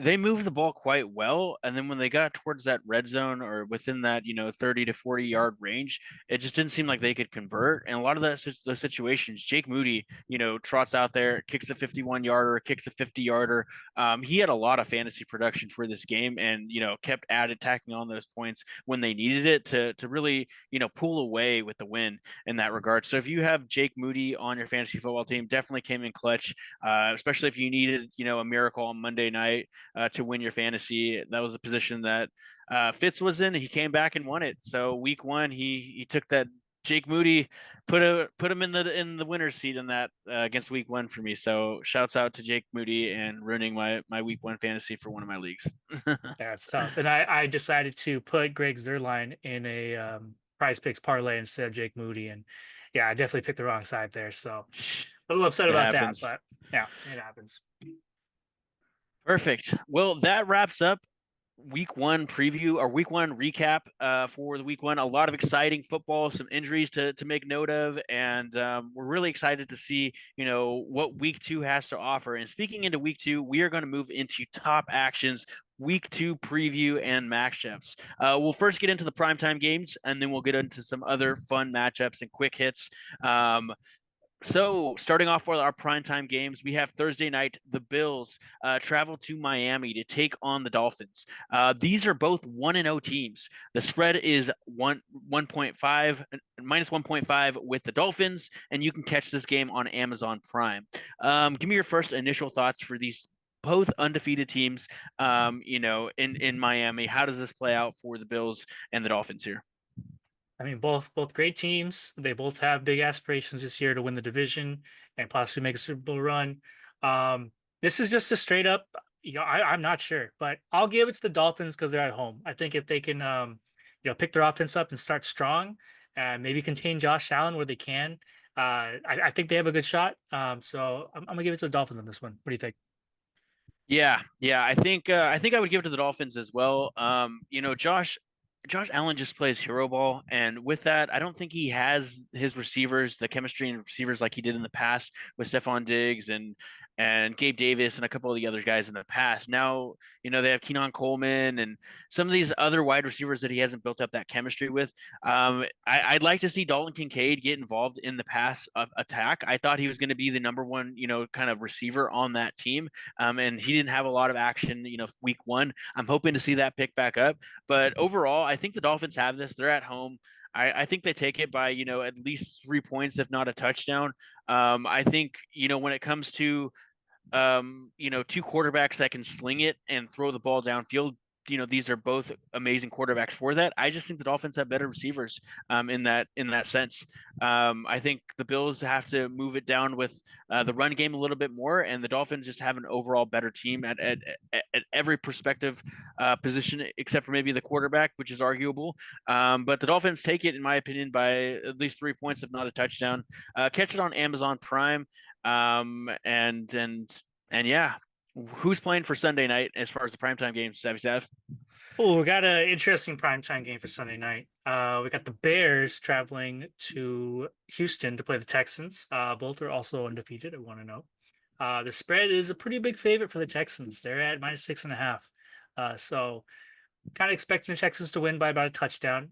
they moved the ball quite well, and then when they got towards that red zone or within that 30 to 40 yard range, it just didn't seem like they could convert. And a lot of those situations, Jake Moody trots out there, kicks a 51 yarder, kicks a 50 yarder. He had a lot of fantasy production for this game, and kept tacking on those points when they needed it to really pull away with the win in that regard. So if you have Jake Moody on your fantasy football team, definitely came in clutch, especially if you needed a miracle on Monday night to win your fantasy. That was a position that Fitz was in. He came back and won it. So week one, he took that Jake Moody, put him in the winner's seat in that against week one for me. So shouts out to Jake Moody and ruining my week one fantasy for one of my leagues. Yeah, it's tough. And I decided to put Greg Zerline in a prize picks parlay instead of Jake Moody. And yeah, I definitely picked the wrong side there. So a little upset It about that, happens. but yeah, it happens. Perfect. Well, that wraps up week one preview or week one recap for the week one. A lot of exciting football, some injuries to make note of, and we're really excited to see what week two has to offer. And speaking into week two, we are going to move into top actions. Week two preview and matchups. We'll first get into the primetime games, and then we'll get into some other fun matchups and quick hits. So, starting off with our primetime games, we have Thursday night. The Bills travel to Miami to take on the Dolphins. These are both 1-0 teams. The spread is 1.5 minus 1.5 with the Dolphins, and you can catch this game on Amazon Prime. Give me your first initial thoughts for these both undefeated teams. In Miami, how does this play out for the Bills and the Dolphins here? I mean, both great teams. They both have big aspirations this year to win the division and possibly make a Super Bowl run. This is just a straight up, I'm not sure, but I'll give it to the Dolphins because they're at home. I think if they can, pick their offense up and start strong, maybe contain Josh Allen where they can, I think they have a good shot. So I'm gonna give it to the Dolphins on this one. What do you think? Yeah. I think I would give it to the Dolphins as well. Josh Allen just plays hero ball, and with that, I don't think he has his receivers, the chemistry and receivers like he did in the past with Stephon Diggs and Gabe Davis and a couple of the other guys in the past. Now, they have Keenan Coleman and some of these other wide receivers that he hasn't built up that chemistry with. I'd like to see Dalton Kincaid get involved in the pass of attack. I thought he was going to be the number one, kind of receiver on that team. And he didn't have a lot of action, week one. I'm hoping to see that pick back up. But overall, I think the Dolphins have this. They're at home. I think they take it by, at least 3 points, if not a touchdown. I think, when it comes to two quarterbacks that can sling it and throw the ball downfield. These are both amazing quarterbacks for that. I just think the Dolphins have better receivers in that sense. I think the Bills have to move it down with the run game a little bit more, and the Dolphins just have an overall better team at every perspective position except for maybe the quarterback, which is arguable. But the Dolphins take it, in my opinion, by at least 3 points, if not a touchdown. Catch it on Amazon Prime. And yeah, who's playing for Sunday night as far as the primetime games, Savvy Sav? Oh, we got an interesting primetime game for Sunday night. We got the Bears traveling to Houston to play the Texans. Both are also undefeated at 1-0. The spread is a pretty big favorite for the Texans. They're at -6.5. So kind of expecting the Texans to win by about a touchdown.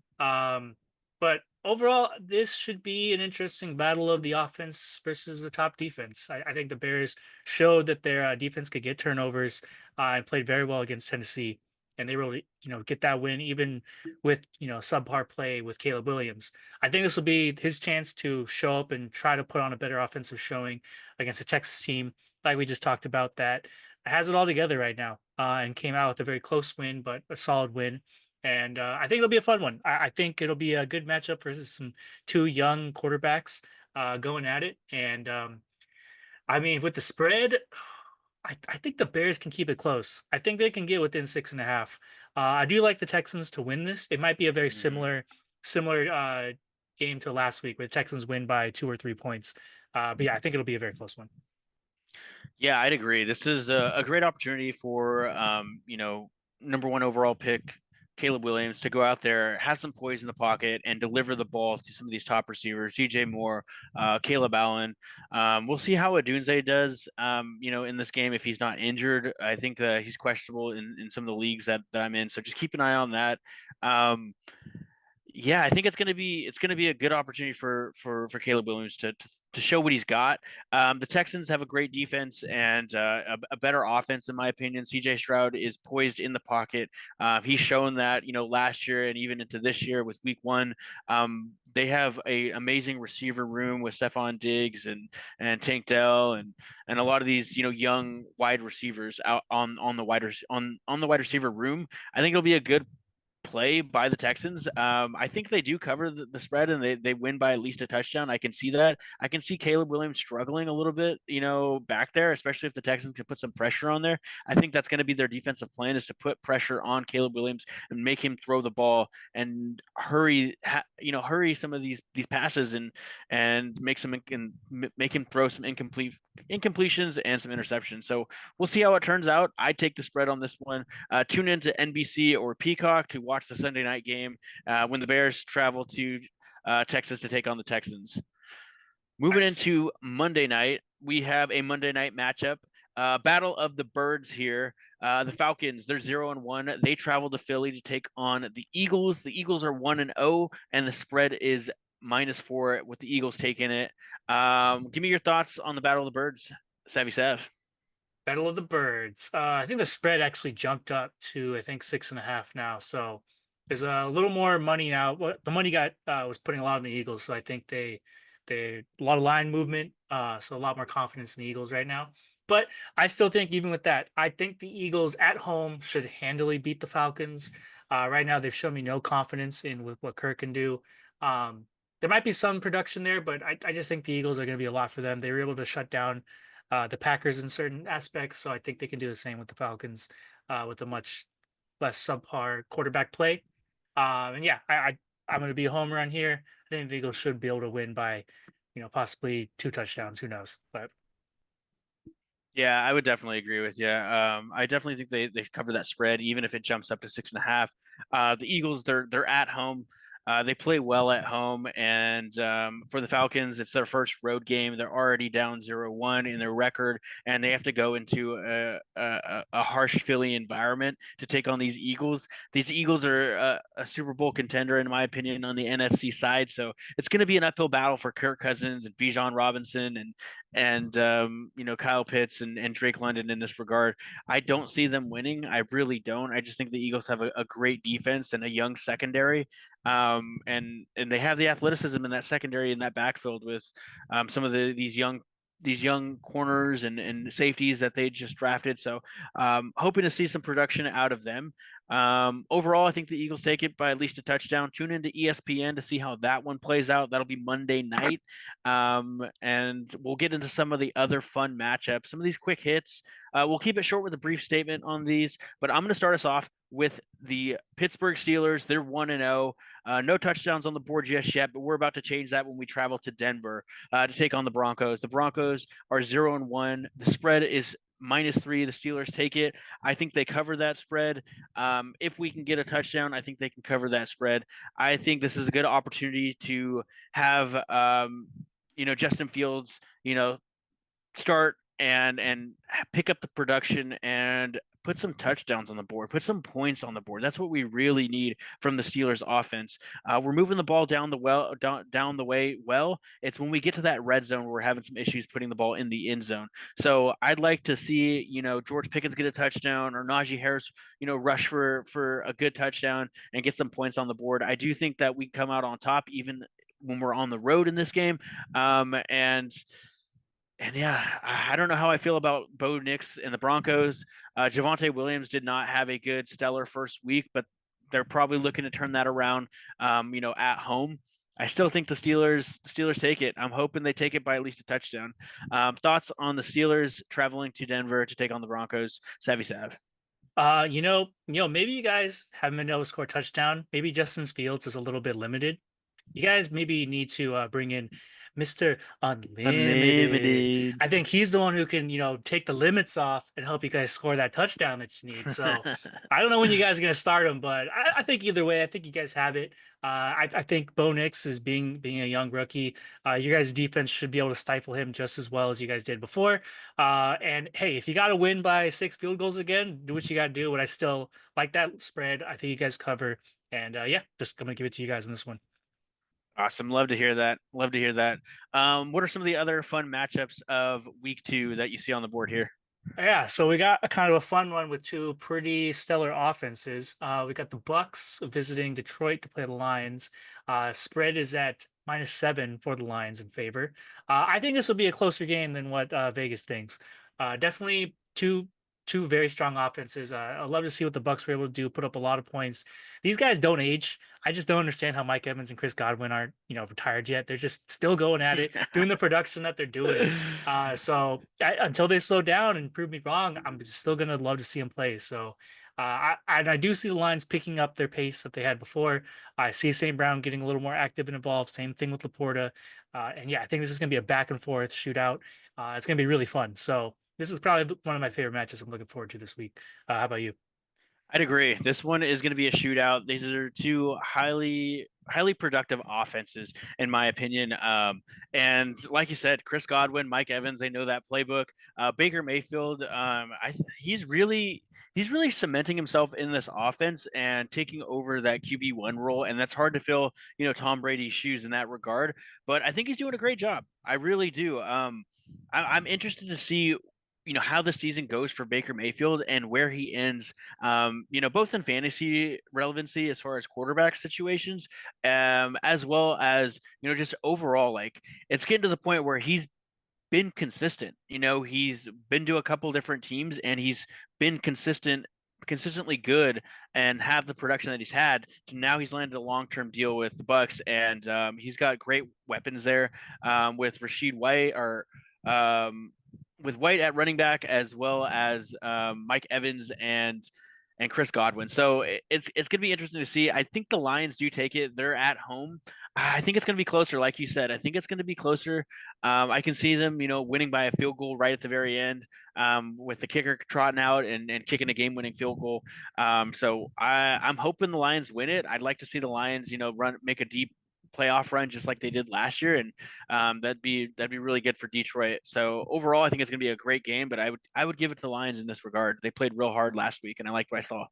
But overall, this should be an interesting battle of the offense versus the top defense. I think the Bears showed that their defense could get turnovers and played very well against Tennessee. And they really, get that win even with, subpar play with Caleb Williams. I think this will be his chance to show up and try to put on a better offensive showing against a Texas team, like we just talked about, that has it all together right now and came out with a very close win, but a solid win. And I think it'll be a fun one. I think it'll be a good matchup versus some two young quarterbacks going at it. And I mean, with the spread, I think the Bears can keep it close. I think they can get within 6.5. I do like the Texans to win this. It might be a very Mm-hmm. similar game to last week, where the Texans win by 2 or 3 points. But yeah, I think it'll be a very close one. Yeah, I'd agree. This is a great opportunity for number one overall pick Caleb Williams to go out there, have some poise in the pocket, and deliver the ball to some of these top receivers, DJ Moore, Caleb Allen. We'll see how Adunze does, in this game if he's not injured. I think he's questionable in some of the leagues that I'm in, so just keep an eye on that. Yeah, I think it's gonna be a good opportunity for Caleb Williams to show what he's got. The Texans have a great defense and a better offense, in my opinion. CJ Stroud is poised in the pocket. He's shown that last year and even into this year with Week One. They have a amazing receiver room with Stephon Diggs and Tank Dell and a lot of these young wide receivers out on the wide receiver room. I think it'll be a good play by the Texans. I think they do cover the spread and they win by at least a touchdown. I can see that. I can see Caleb Williams struggling a little bit, back there, especially if the Texans can put some pressure on there. I think that's going to be their defensive plan is to put pressure on Caleb Williams and make him throw the ball and hurry some of these passes and make him throw some incompletions and some interceptions. So we'll see how it turns out. I take the spread on this one. Tune into NBC or Peacock to watch the Sunday night game when the Bears travel to Texas to take on the Texans. Moving Nice. into Monday night, we have a Monday night matchup. Battle of the Birds here. The Falcons, they're 0-1. They travel to Philly to take on the Eagles. The Eagles are 1-0, and the spread is -4 with the Eagles taking it. Give me your thoughts on the Battle of the Birds, Savvy Sav. Battle of the Birds. I think the spread actually jumped up to I think 6.5 now. So there's a little more money now. What the money got was putting a lot on the Eagles. So I think they a lot of line movement. So a lot more confidence in the Eagles right now. But I still think even with that, I think the Eagles at home should handily beat the Falcons. Right now they've shown me no confidence in with what Kirk can do. Um, there might be some production there, but I just think the Eagles are going to be a lot for them. They were able to shut down the Packers in certain aspects. So I think they can do the same with the Falcons with a much less subpar quarterback play. And yeah, I'm going to be a homer on here. I think the Eagles should be able to win by, possibly 2 touchdowns. Who knows? But Yeah, I would definitely agree with you. I definitely think they cover that spread, even if it jumps up to 6.5. The Eagles, they're at home. They play well at home, and for the Falcons, it's their first road game. They're already down 0-1 in their record, and they have to go into a harsh Philly environment to take on these Eagles. These Eagles are a Super Bowl contender, in my opinion, on the NFC side. So it's going to be an uphill battle for Kirk Cousins and Bijan Robinson and Kyle Pitts and Drake London in this regard. I don't see them winning. I really don't. I just think the Eagles have a great defense and a young secondary. And they have the athleticism in that secondary in that backfield with some of these young corners and safeties that they just drafted. So hoping to see some production out of them. Overall, I think the Eagles take it by at least a touchdown. Tune into ESPN to see how that one plays out. That'll be Monday night. And we'll get into some of the other fun matchups, some of these quick hits. We'll keep it short with a brief statement on these, but I'm going to start us off with the Pittsburgh Steelers. They're 1-0. No touchdowns on the board just yet, but we're about to change that when we travel to Denver to take on the Broncos. The Broncos are 0-1. The spread is -3. The Steelers take it. I think they cover that spread. If we can get a touchdown, I think they can cover that spread. I think this is a good opportunity to have Justin Fields, start and pick up the production and put some touchdowns on the board, put some points on the board. That's what we really need from the Steelers offense. We're moving the ball down the way. Well, it's when we get to that red zone where we're having some issues putting the ball in the end zone. So I'd like to see, George Pickens get a touchdown or Najee Harris, rush for a good touchdown and get some points on the board. I do think that we come out on top even when we're on the road in this game. And yeah, I don't know how I feel about Bo Nix and the Broncos. Javonte Williams did not have a good stellar first week, but they're probably looking to turn that around, at home. I still think the Steelers take it. I'm hoping they take it by at least a touchdown. Thoughts on the Steelers traveling to Denver to take on the Broncos? Savvy Sav. Maybe you guys haven't been able to score a touchdown. Maybe Justin Fields is a little bit limited. You guys maybe need to bring in Mr. Unlimited. Unlimited. I think he's the one who can, take the limits off and help you guys score that touchdown that you need. So I don't know when you guys are going to start him, but I think either way, I think you guys have it. I think Bo Nix is being a young rookie. You guys' defense should be able to stifle him just as well as you guys did before. And hey, if you got to win by 6 field goals again, do what you got to do. But I still like that spread. I think you guys cover. And yeah, just gonna give it to you guys on this one. Awesome. Love to hear that. Love to hear that. What are some of the other fun matchups of week 2 that you see on the board here? Yeah, so we got a kind of a fun one with two pretty stellar offenses. We got the Bucks visiting Detroit to play the Lions. Spread is at -7 for the Lions in favor. I think this will be a closer game than what Vegas thinks. Definitely two very strong offenses. I'd love to see what the Bucks were able to do, put up a lot of points. These guys don't age. I just don't understand how Mike Evans and Chris Godwin aren't, retired yet. They're just still going at it, doing the production that they're doing. Until they slow down and prove me wrong, I'm still gonna love to see them play. So I do see the Lions picking up their pace that they had before. I see St. Brown getting a little more active and involved. Same thing with Laporta. And yeah, I think this is gonna be a back and forth shootout. It's gonna be really fun. So this is probably one of my favorite matches I'm looking forward to this week. How about you? I'd agree. This one is going to be a shootout. These are two highly productive offenses, in my opinion. And like you said, Chris Godwin, Mike Evans, they know that playbook. Baker Mayfield, he's really cementing himself in this offense and taking over that QB1 role. And that's hard to fill, Tom Brady's shoes in that regard. But I think he's doing a great job. I really do. I'm interested to see how the season goes for Baker Mayfield and where he ends, both in fantasy relevancy as far as quarterback situations, as well as, just overall, like it's getting to the point where he's been consistent. He's been to a couple different teams and he's been consistently good and have the production that he's had. Now he's landed a long-term deal with the Bucks, and he's got great weapons there, with Rashid White or um, with White at running back, as well as Mike Evans and Chris Godwin. So it's going to be interesting to see. I think the Lions do take it. They're at home. I think it's going to be closer, like you said. I think it's going to be closer. I can see them, winning by a field goal right at the very end, with the kicker trotting out and kicking a game-winning field goal. So I'm hoping the Lions win it. I'd like to see the Lions, make a deep playoff run just like they did last year, and that'd be really good for Detroit. So overall, I think it's going to be a great game, but I would give it to the Lions in this regard. They played real hard last week, and I liked what I saw.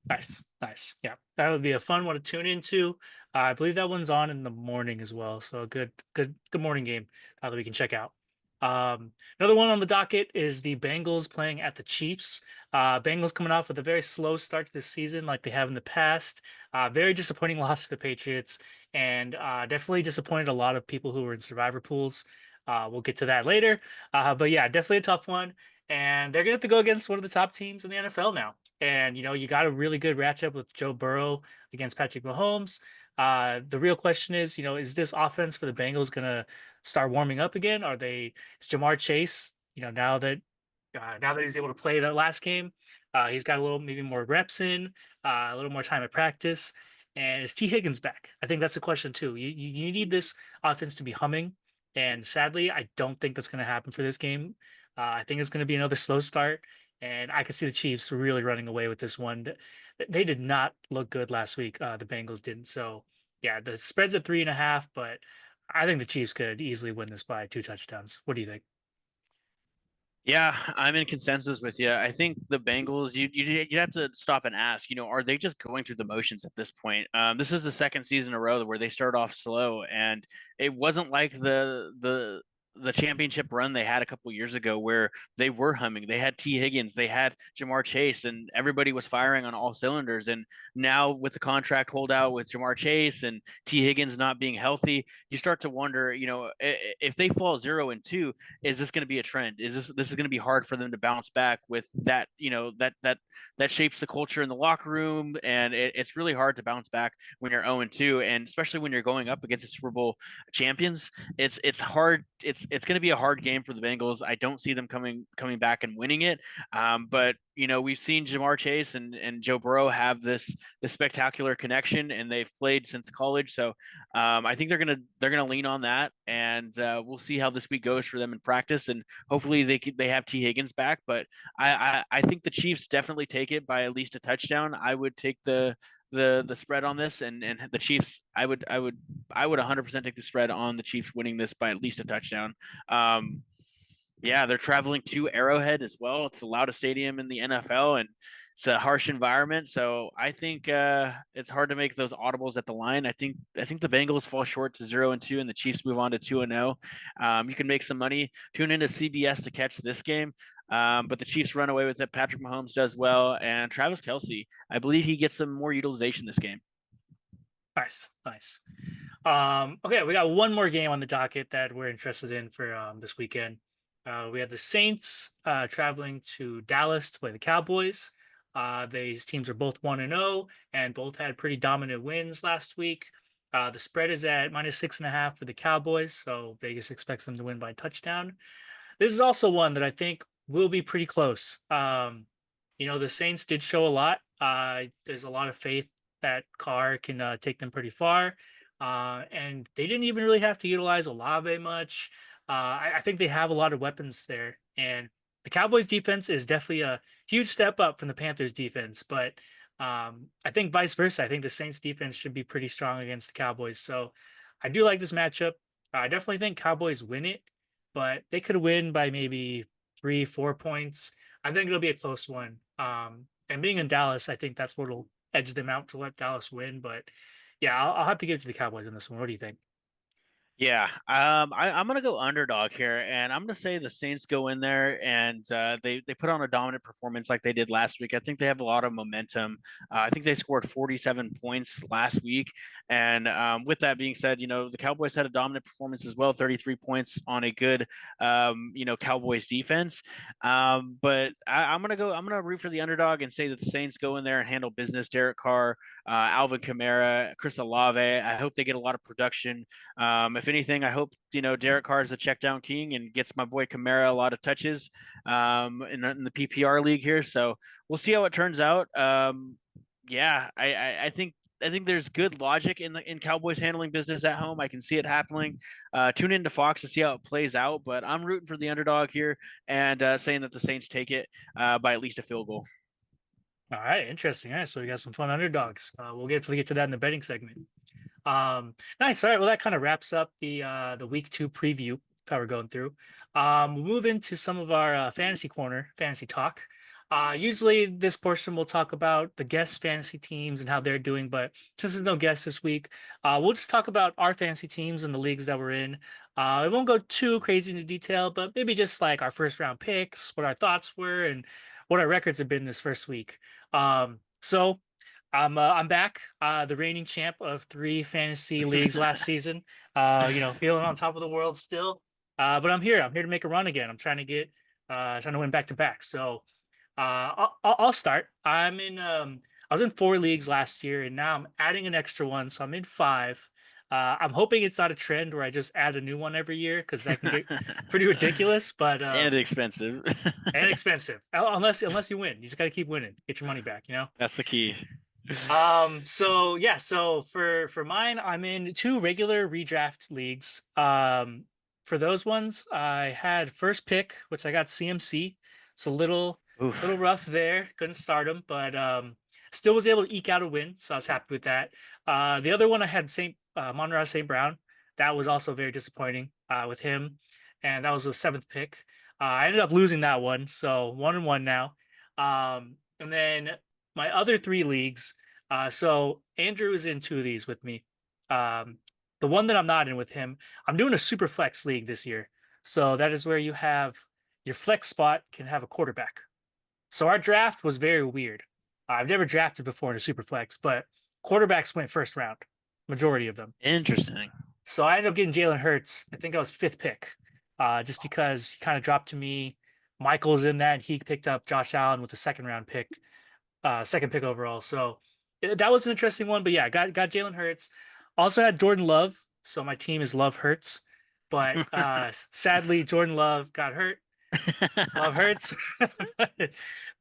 Nice, nice. Yeah, that would be a fun one to tune into. I believe that one's on in the morning as well, so a good morning game that we can check out. Another one on the docket is the Bengals playing at the Chiefs. Bengals coming off with a very slow start to this season, like they have in the past. Very disappointing loss to the Patriots, and definitely disappointed a lot of people who were in survivor pools. We'll get to that later. But yeah, definitely a tough one. And they're gonna have to go against one of the top teams in the NFL now. And you got a really good matchup with Joe Burrow against Patrick Mahomes. The real question is, is this offense for the Bengals gonna start warming up again? Is Jamar Chase, now that he's able to play that last game, he's got a little maybe more reps in, a little more time at practice. And is T. Higgins back? I think that's a question too. You need this offense to be humming. And sadly, I don't think that's going to happen for this game. I think it's going to be another slow start. And I can see the Chiefs really running away with this one. They did not look good last week. The Bengals didn't. So, yeah, the spread's at 3.5, but I think the Chiefs could easily win this by 2 touchdowns. What do you think? Yeah, I'm in consensus with you. I think the Bengals, you have to stop and ask, are they just going through the motions at this point? This is the second season in a row where they start off slow, and it wasn't like the championship run they had a couple years ago where they were humming. They had T. Higgins, they had Jamar Chase, and everybody was firing on all cylinders. And now with the contract holdout with Jamar Chase and T. Higgins not being healthy, you start to wonder, if they fall 0-2, is this going to be a trend? This is going to be hard for them to bounce back with that? That shapes the culture in the locker room, and it's really hard to bounce back when you're 0-2, and especially when you're going up against the Super Bowl champions. It's hard. It's going to be a hard game for the Bengals. I don't see them coming back and winning it. But we've seen Jamar Chase and Joe Burrow have this spectacular connection, and they've played since college. So I think they're gonna lean on that, and we'll see how this week goes for them in practice, and hopefully they have T Higgins back. But I think the Chiefs definitely take it by at least a touchdown. I would take the spread on this, and the Chiefs. I would 100% take the spread on the Chiefs winning this by at least a touchdown. Um, yeah, they're traveling to Arrowhead as well. It's the loudest stadium in the NFL, and it's a harsh environment. So I think it's hard to make those audibles at the line. I think the Bengals fall short to 0-2, and the Chiefs move on to 2-0. You can make some money. Tune into CBS to catch this game. But the Chiefs run away with it. Patrick Mahomes does well, and Travis Kelsey, I believe he gets some more utilization this game. Nice, nice. Okay, we got one more game on the docket that we're interested in for this weekend. We have the Saints traveling to Dallas to play the Cowboys. These teams are both 1-0 and both had pretty dominant wins last week. The spread is at -6.5 for the Cowboys, so Vegas expects them to win by a touchdown. This is also one that I think will be pretty close. The Saints did show a lot. There's a lot of faith that Carr can take them pretty far. And they didn't even really have to utilize Olave much. I think they have a lot of weapons there. And the Cowboys defense is definitely a huge step up from the Panthers defense. But I think vice versa. I think the Saints defense should be pretty strong against the Cowboys. So I do like this matchup. I definitely think Cowboys win it, but they could win by maybe 3, 4 points. I think it'll be a close one. And being in Dallas, I think that's what'll edge them out to let Dallas win. But yeah, I'll have to give it to the Cowboys in this one. What do you think? Yeah, I'm gonna go underdog here, and I'm gonna say the Saints go in there and they put on a dominant performance like they did last week. I think they have a lot of momentum. I think they scored 47 points last week, and with that being said, the Cowboys had a dominant performance as well, 33 points on a good Cowboys defense. But I'm gonna root for the underdog and say that the Saints go in there and handle business. Derek Carr, Alvin Kamara, Chris Olave. I hope they get a lot of production. If anything, I hope Derek Carr is the check down king and gets my boy Kamara a lot of touches in the PPR league here. So we'll see how it turns out. Yeah, I think there's good logic in Cowboys handling business at home. I can see it happening. Tune into Fox to see how it plays out, but I'm rooting for the underdog here and saying that the Saints take it by at least a field goal. All right, interesting. All right, so we got some fun underdogs. We'll get to that in the betting segment. Nice. All right. Well, that kind of wraps up the week 2 preview that we're going through. We'll move into some of our fantasy corner, fantasy talk. Usually this portion we'll talk about the guest fantasy teams and how they're doing, but since there's no guests this week, we'll just talk about our fantasy teams and the leagues that we're in. It won't go too crazy into detail, but maybe just like our first round picks, what our thoughts were, and what our records have been this first week. So I'm back, the reigning champ of 3 fantasy leagues last season. Feeling on top of the world still. But I'm here. I'm here to make a run again. I'm trying to win back to back. So I'll start. I was in 4 leagues last year, and now I'm adding an extra one, so I'm in 5. I'm hoping it's not a trend where I just add a new one every year because that can get pretty ridiculous. But And expensive. and expensive, unless you win. You just got to keep winning, get your money back. That's the key. So yeah, so for mine, I'm in 2 regular redraft leagues. For those ones, I had first pick, which I got CMC. It's a little Oof. rough there. Couldn't start him, but still was able to eke out a win, so I was happy with that. The other one I had Saint Monroe St. Brown. That was also very disappointing with him, and that was the 7th pick. I ended up losing that one, so 1-1 now. And then my other 3 leagues. So Andrew is in 2 of these with me. The one that I'm not in with him, I'm doing a super flex league this year. So that is where you have your flex spot can have a quarterback. So our draft was very weird. I've never drafted before in a super flex, but quarterbacks went first round, majority of them. Interesting. So I ended up getting Jalen Hurts. I think I was 5th pick, just because he kind of dropped to me. Michael's in that. And he picked up Josh Allen with the second round pick, 2nd pick overall. So that was an interesting one. But yeah, got Jalen Hurts. Also had Jordan Love. So my team is Love Hurts. But sadly, Jordan Love got hurt. Love Hurts.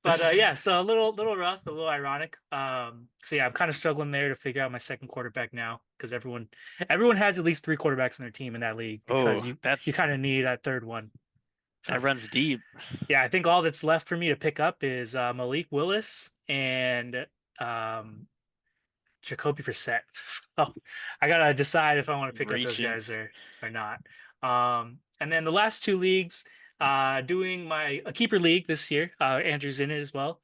But yeah, so a little rough, a little ironic. So yeah, I'm kind of struggling there to figure out my second quarterback now because everyone has at least 3 quarterbacks in their team in that league because Oh, you kind of need that third one. So that runs deep. yeah, I think all that's left for me to pick up is Malik Willis and um, Jacoby Brissett. So I gotta decide if I want to pick up those Reaching. guys or not. And then the last 2 leagues, doing my a keeper league this year. Andrew's in it as well.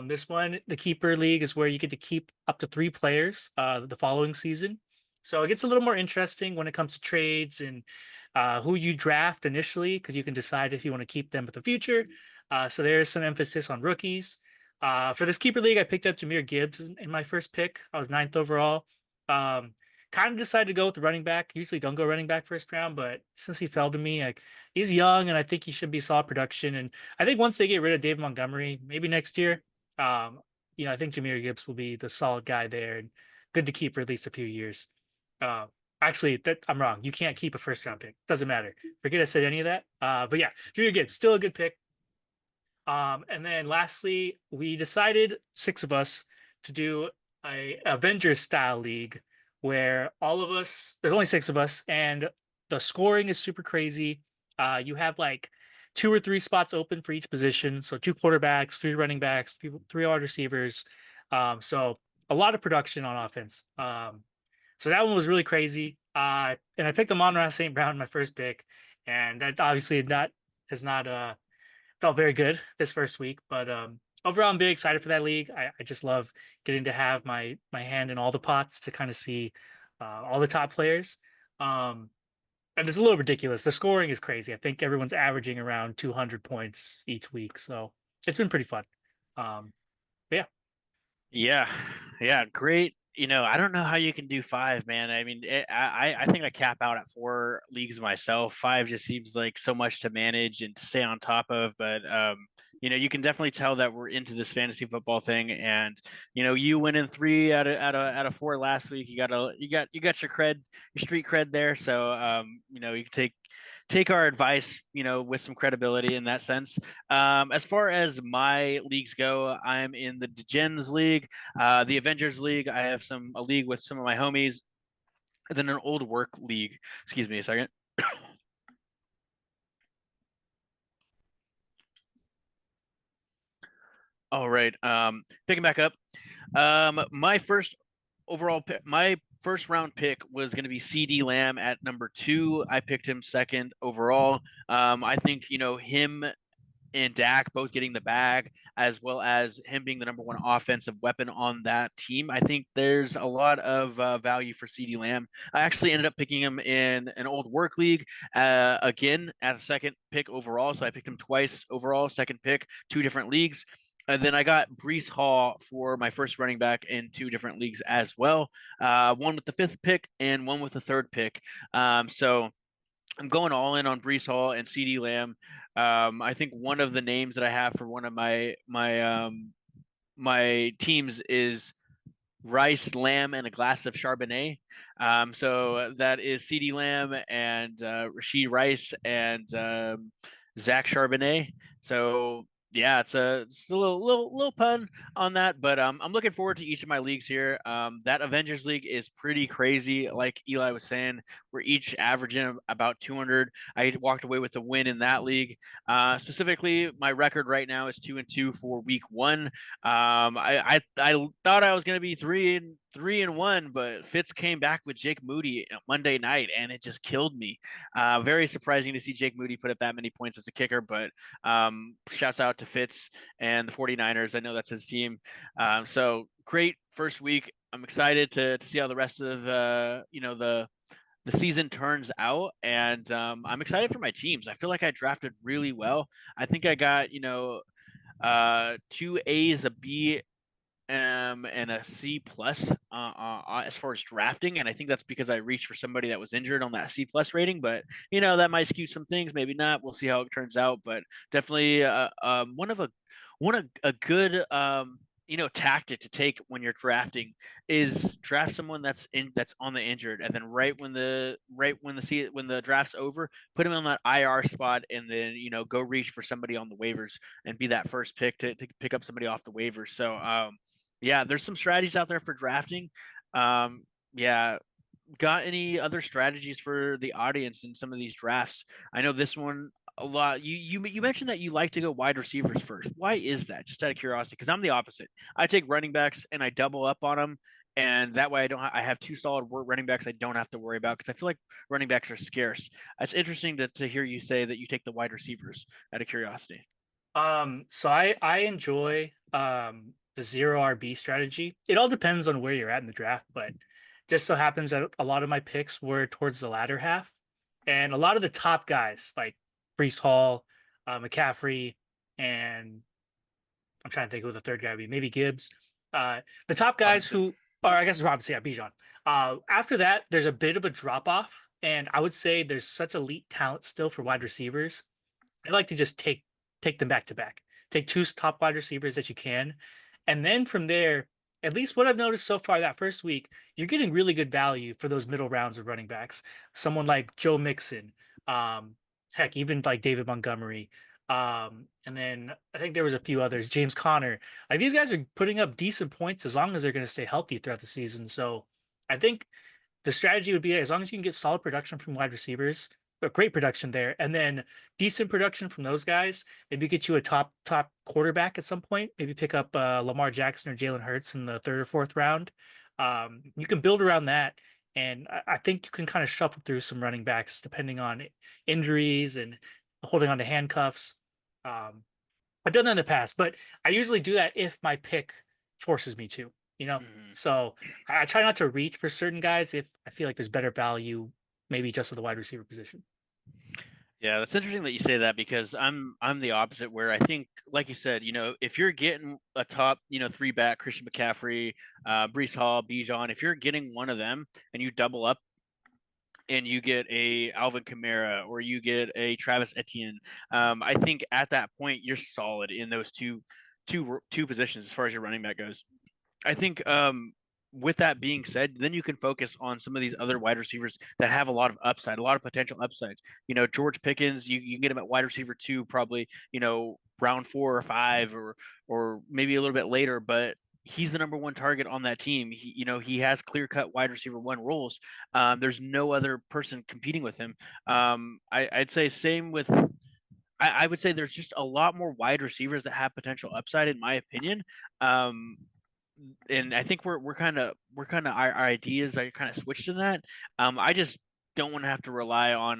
This one, the keeper league, is where you get to keep up to 3 players the following season. So it gets a little more interesting when it comes to trades and who you draft initially, because you can decide if you want to keep them for the future. So there is some emphasis on rookies. For this keeper league, I picked up Jahmyr Gibbs in my first pick. I was 9th overall. Um, Kind of decided to go with the running back. Usually don't go running back first round, but since he fell to me, like he's young and I think he should be solid production. And I think once they get rid of Dave Montgomery, maybe next year, um, I think Jahmyr Gibbs will be the solid guy there and good to keep for at least a few years. Uh, Actually, that I'm wrong. You can't keep a first round pick. Doesn't matter. Forget I said any of that. But yeah, Jahmyr Gibbs still a good pick. And then lastly, we decided 6 of us to do a Avengers style league where all of us, there's only 6 of us, and the scoring is super crazy. You have like 2 or 3 spots open for each position. So 2 quarterbacks, 3 running backs, three wide receivers. So a lot of production on offense. So that one was really crazy. And I picked Amon-Ra St. Brown my first pick, and that obviously not has not felt very good this first week. But overall, I'm very excited for that league. I just love getting to have my hand in all the pots to kind of see all the top players. Um, and it's a little ridiculous. The scoring is crazy. I think everyone's averaging around 200 points each week, so it's been pretty fun. But yeah. Yeah, yeah, great. I don't know how you can do five, man. I mean, I think I cap out at four leagues myself. Five just seems like so much to manage and to stay on top of. But you can definitely tell that we're into this fantasy football thing. And you went in three out of four last week. You got your cred, your street cred there. So you can take our advice, with some credibility in that sense. As far as my leagues go, I'm in the Degens League, the Avengers League. I have a league with some of my homies, and then an old work league. Excuse me a second. All right. Picking back up. My first overall pick, my first round pick was going to be CD Lamb at number two. I picked him second overall. I think him and Dak both getting the bag, as well as him being the number one offensive weapon on that team. I think there's a lot of value for CD Lamb. I actually ended up picking him in an old work league again at a second pick overall. So I picked him twice overall, second pick, two different leagues. And then I got Brees Hall for my first running back in two different leagues as well. One with the fifth pick and one with the third pick. So I'm going all in on Brees Hall and CD Lamb. I think one of the names that I have for one of my teams is rice, lamb, and a glass of Chardonnay. So that is CD Lamb and Rashid Rice and Zach Charbonnet. So yeah, it's a little pun on that, but I'm looking forward to each of my leagues here. That Avengers League is pretty crazy, like Eli was saying. We're each averaging about 200. I walked away with a win in that league. Specifically, my record right now is 2-2 for week one. I thought I was going to be 3-1, but Fitz came back with Jake Moody Monday night, and it just killed me. Very surprising to see Jake Moody put up that many points as a kicker, but shouts out to Fitz and the 49ers. I know that's his team. So great first week. I'm excited to see how the rest of the season turns out, and I'm excited for my teams. I feel like I drafted really well. I think I got two A's, a B, and a C plus as far as drafting, and I think that's because I reached for somebody that was injured on that C plus rating. But that might skew some things, maybe not. We'll see how it turns out. But definitely, one a good tactic to take when you're drafting is draft someone that's on the injured, and then when the draft's over, put him on that IR spot, and then go reach for somebody on the waivers and be that first pick to pick up somebody off the waivers. So yeah, there's some strategies out there for drafting. Yeah, got any other strategies for the audience in some of these drafts? I know this one a lot. You mentioned that you like to go wide receivers first. Why is that? Just out of curiosity, because I'm the opposite. I take running backs and I double up on them, and that way I have two solid running backs I don't have to worry about, because I feel like running backs are scarce. It's interesting to hear you say that you take the wide receivers out of curiosity. So I enjoy the zero RB strategy. It all depends on where you're at in the draft, but just so happens that a lot of my picks were towards the latter half, and a lot of the top guys like Brees Hall, McCaffrey, and I'm trying to think who the third guy would be. Maybe Gibbs. The top guys Robinson. who, or I guess Robinson, yeah, Bijan. After that, there's a bit of a drop off, and I would say there's such elite talent still for wide receivers. I like to just take them back to back. Take two top wide receivers that you can, and then from there, at least what I've noticed so far that first week, you're getting really good value for those middle rounds of running backs. Someone like Joe Mixon, um, heck, even like David Montgomery, and then I think there was a few others. James Conner. Like these guys are putting up decent points as long as they're going to stay healthy throughout the season. So I think the strategy would be as long as you can get solid production from wide receivers, a great production there, and then decent production from those guys. Maybe get you a top quarterback at some point. Maybe pick up Lamar Jackson or Jalen Hurts in the third or fourth round. You can build around that, and I think you can kind of shuffle through some running backs depending on injuries and holding on to handcuffs. Um, I've done that in the past, but I usually do that if my pick forces me to, you know. Mhm. So I try not to reach for certain guys if I feel like there's better value, maybe just at the wide receiver position. Yeah, that's interesting that you say that because I'm the opposite where I think, like you said, if you're getting a top, three back, Christian McCaffrey, Brees Hall, Bijan, if you're getting one of them and you double up and you get a Alvin Kamara or you get a Travis Etienne, I think at that point you're solid in those two positions as far as your running back goes. I think with that being said, then you can focus on some of these other wide receivers that have a lot of upside, a lot of potential upside. George Pickens, you can get him at wide receiver two, probably, round 4 or 5 or maybe a little bit later, but he's the number one target on that team. He has clear cut wide receiver one roles. There's no other person competing with him. I'd say same with I would say there's just a lot more wide receivers that have potential upside, in my opinion. Um, and I think we're kind of our ideas are kind of switched in that. I just don't want to have to rely on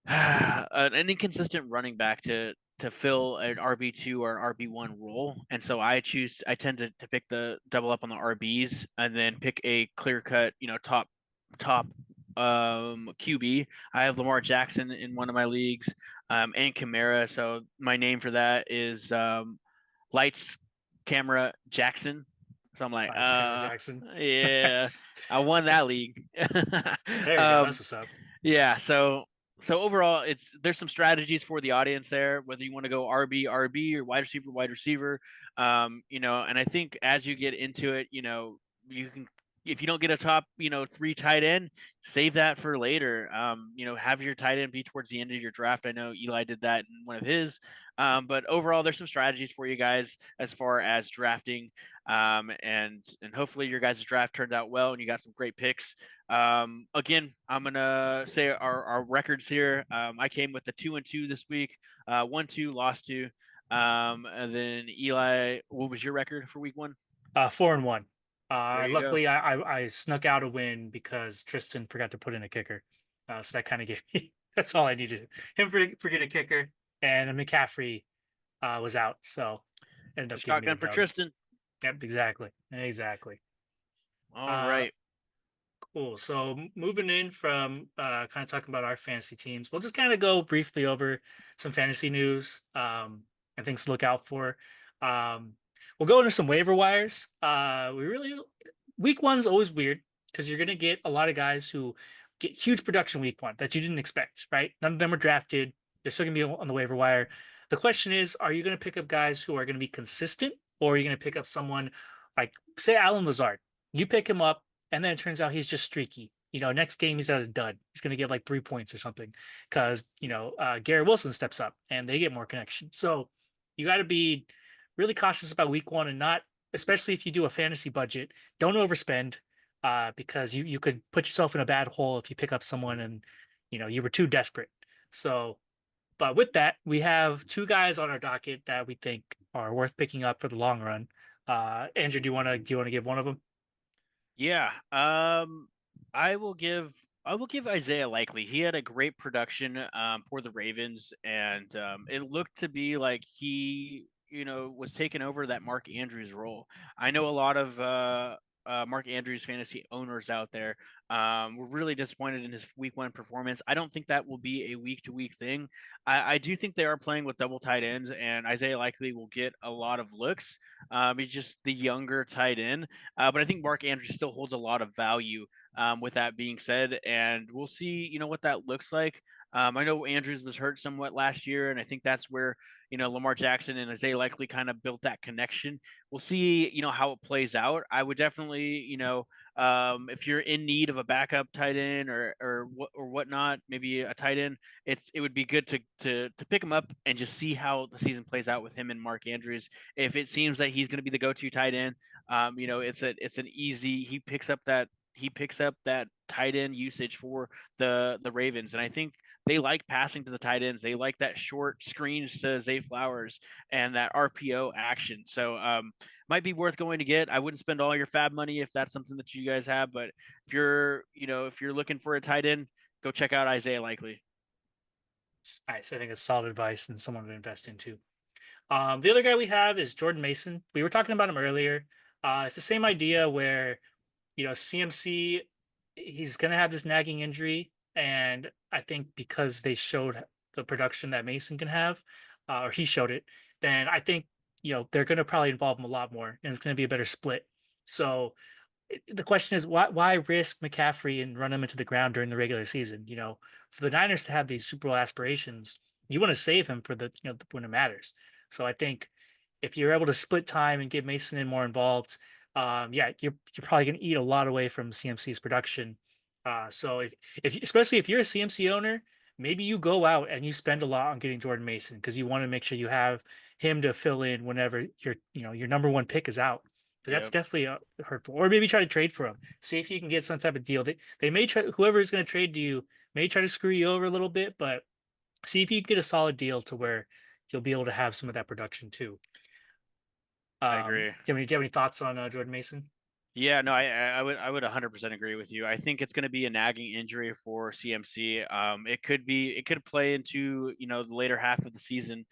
an inconsistent running back to fill an RB2 or an RB1 role. And so I tend to pick the double up on the RBs and then pick a clear cut, top QB. I have Lamar Jackson in one of my leagues, and Kamara. So my name for that is Lights Camera Jackson. So I'm like, That's Cameron Jackson. yeah, Nice. I won that league. There you go. um That's what's up. yeah, so overall, there's some strategies for the audience there, whether you want to go RB or wide receiver, and I think as you get into it, you can if you don't get a top, three tight end, save that for later. Have your tight end be towards the end of your draft. I know Eli did that in one of his, but overall, there's some strategies for you guys as far as drafting, and hopefully your guys' draft turned out well and you got some great picks. Again, I'm gonna say our records here. I came with the 2-2 this week. 1-2, lost two. And then Eli, what was your record for week one? 4-1. There you go. Luckily, I snuck out a win because Tristan forgot to put in a kicker. So that kind of gave me that's all I needed. Him forget a kicker, and McCaffrey was out, so ended up giving me the Shotgun for dub. Tristan. Yep, exactly. All Uh, right. Cool. So moving in from kind of talking about our fantasy teams, we'll just kind of go briefly over some fantasy news and things to look out for. Um, we'll go into some waiver wires. We really week one's always weird because you're gonna get a lot of guys who get huge production week one that you didn't expect, right? None of them were drafted. They're still gonna be on the waiver wire. The question is, are you gonna pick up guys who are gonna be consistent, or are you gonna pick up someone like say Alan Lazard? You pick him up and then it turns out he's just streaky. Next game he's at a dud. He's going to get like 3 points or something because, Garrett Wilson steps up and they get more connection. So you got to be really cautious about week one and not, especially if you do a fantasy budget, don't overspend because you could put yourself in a bad hole if you pick up someone and, you were too desperate. So, but with that, we have two guys on our docket that we think are worth picking up for the long run. Andrew, do you want to give one of them? Yeah. I will give I will give Isaiah Likely. He had a great production for the Ravens, and it looked to be like he, was taking over that Mark Andrews role. I know a lot of Mark Andrews fantasy owners out there were really disappointed in his week one performance. I don't think that will be a week to week thing. I do think they are playing with double tight ends, and Isaiah Likely will get a lot of looks. He's just the younger tight end. But I think Mark Andrews still holds a lot of value. With that being said, and we'll see, what that looks like. I know Andrews was hurt somewhat last year, and I think that's where Lamar Jackson and Isaiah Likely kind of built that connection. We'll see, how it plays out. I would definitely, if you're in need of a backup tight end or whatnot, maybe a tight end, it would be good to pick him up and just see how the season plays out with him and Mark Andrews. If it seems that he's going to be the go-to tight end, it's an easy. He picks up that he picks up that tight end usage for the Ravens, and I think they like passing to the tight ends. They like that short screens to Zay Flowers and that RPO action. So might be worth going to get. I wouldn't spend all your fab money if that's something that you guys have, but if you're looking for a tight end, go check out Isaiah Likely. Nice. I think it's solid advice and someone to invest into. The other guy we have is Jordan Mason. We were talking about him earlier. It's the same idea where CMC, he's going to have this nagging injury. And I think because they showed the production that Mason can have, or he showed it, then I think, they're going to probably involve him a lot more and it's going to be a better split. So the question is why risk McCaffrey and run him into the ground during the regular season? For the Niners to have these Super Bowl aspirations, you want to save him for the when it matters. So I think if you're able to split time and get Mason in more involved, yeah, you're probably going to eat a lot away from CMC's production. So if especially if you're a CMC owner, maybe you go out and you spend a lot on getting Jordan Mason because you want to make sure you have him to fill in whenever your number one pick is out. Because that's Yeah, definitely hurtful. Or maybe try to trade for him. See if you can get some type of deal. They may try. Whoever is going to trade to you may try to screw you over a little bit, but see if you can get a solid deal to where you'll be able to have some of that production too. I agree. Do you have any thoughts on Jordan Mason? Yeah, no, I would 100% agree with you. I think it's going to be a nagging injury for CMC. It could play into the later half of the season,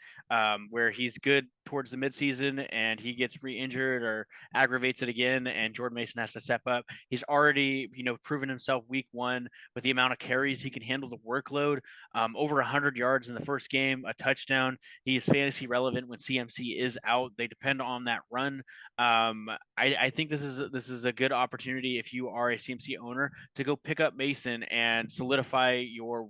where he's good towards the midseason and he gets re-injured or aggravates it again, and Jordan Mason has to step up. He's already proven himself week one with the amount of carries he can handle the workload. Over 100 yards in the first game, a touchdown. He's fantasy relevant when CMC is out. They depend on that run. I think this is a good opportunity if you are a CMC owner to go pick up Mason and solidify your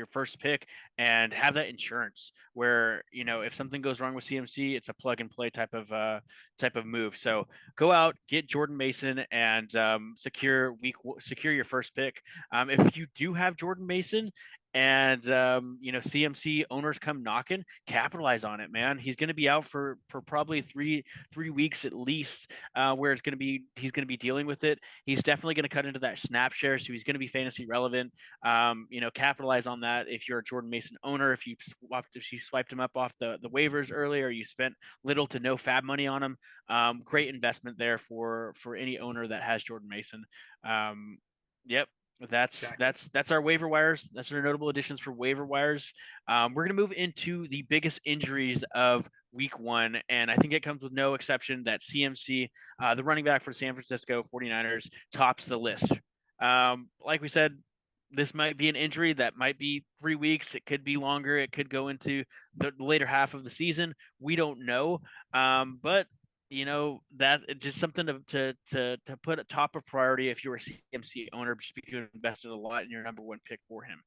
first pick and have that insurance where if something goes wrong with CMC, it's a plug and play type of move. So go out, get Jordan Mason, and secure your first pick. If you do have Jordan Mason and CMC owners come knocking, capitalize on it, man. He's going to be out for probably three weeks at least, where he's going to be dealing with it. He's definitely going to cut into that snap share, so he's going to be fantasy relevant. Capitalize on that if you're a Jordan Mason owner. If you swiped him up off the waivers earlier, you spent little to no fab money on him. Great investment there for any owner that has Jordan Mason. Yep, Exactly. that's our waiver wires. That's our notable additions for waiver wires. We're going to move into the biggest injuries of week one, and I think it comes with no exception that CMC, the running back for San Francisco 49ers, tops the list. Like we said, this might be an injury that might be 3 weeks. It could be longer. It could go into the later half of the season. We don't know. But that it's just something to put at top of priority if you're a CMC owner, just because you invested a lot in your number one pick for him.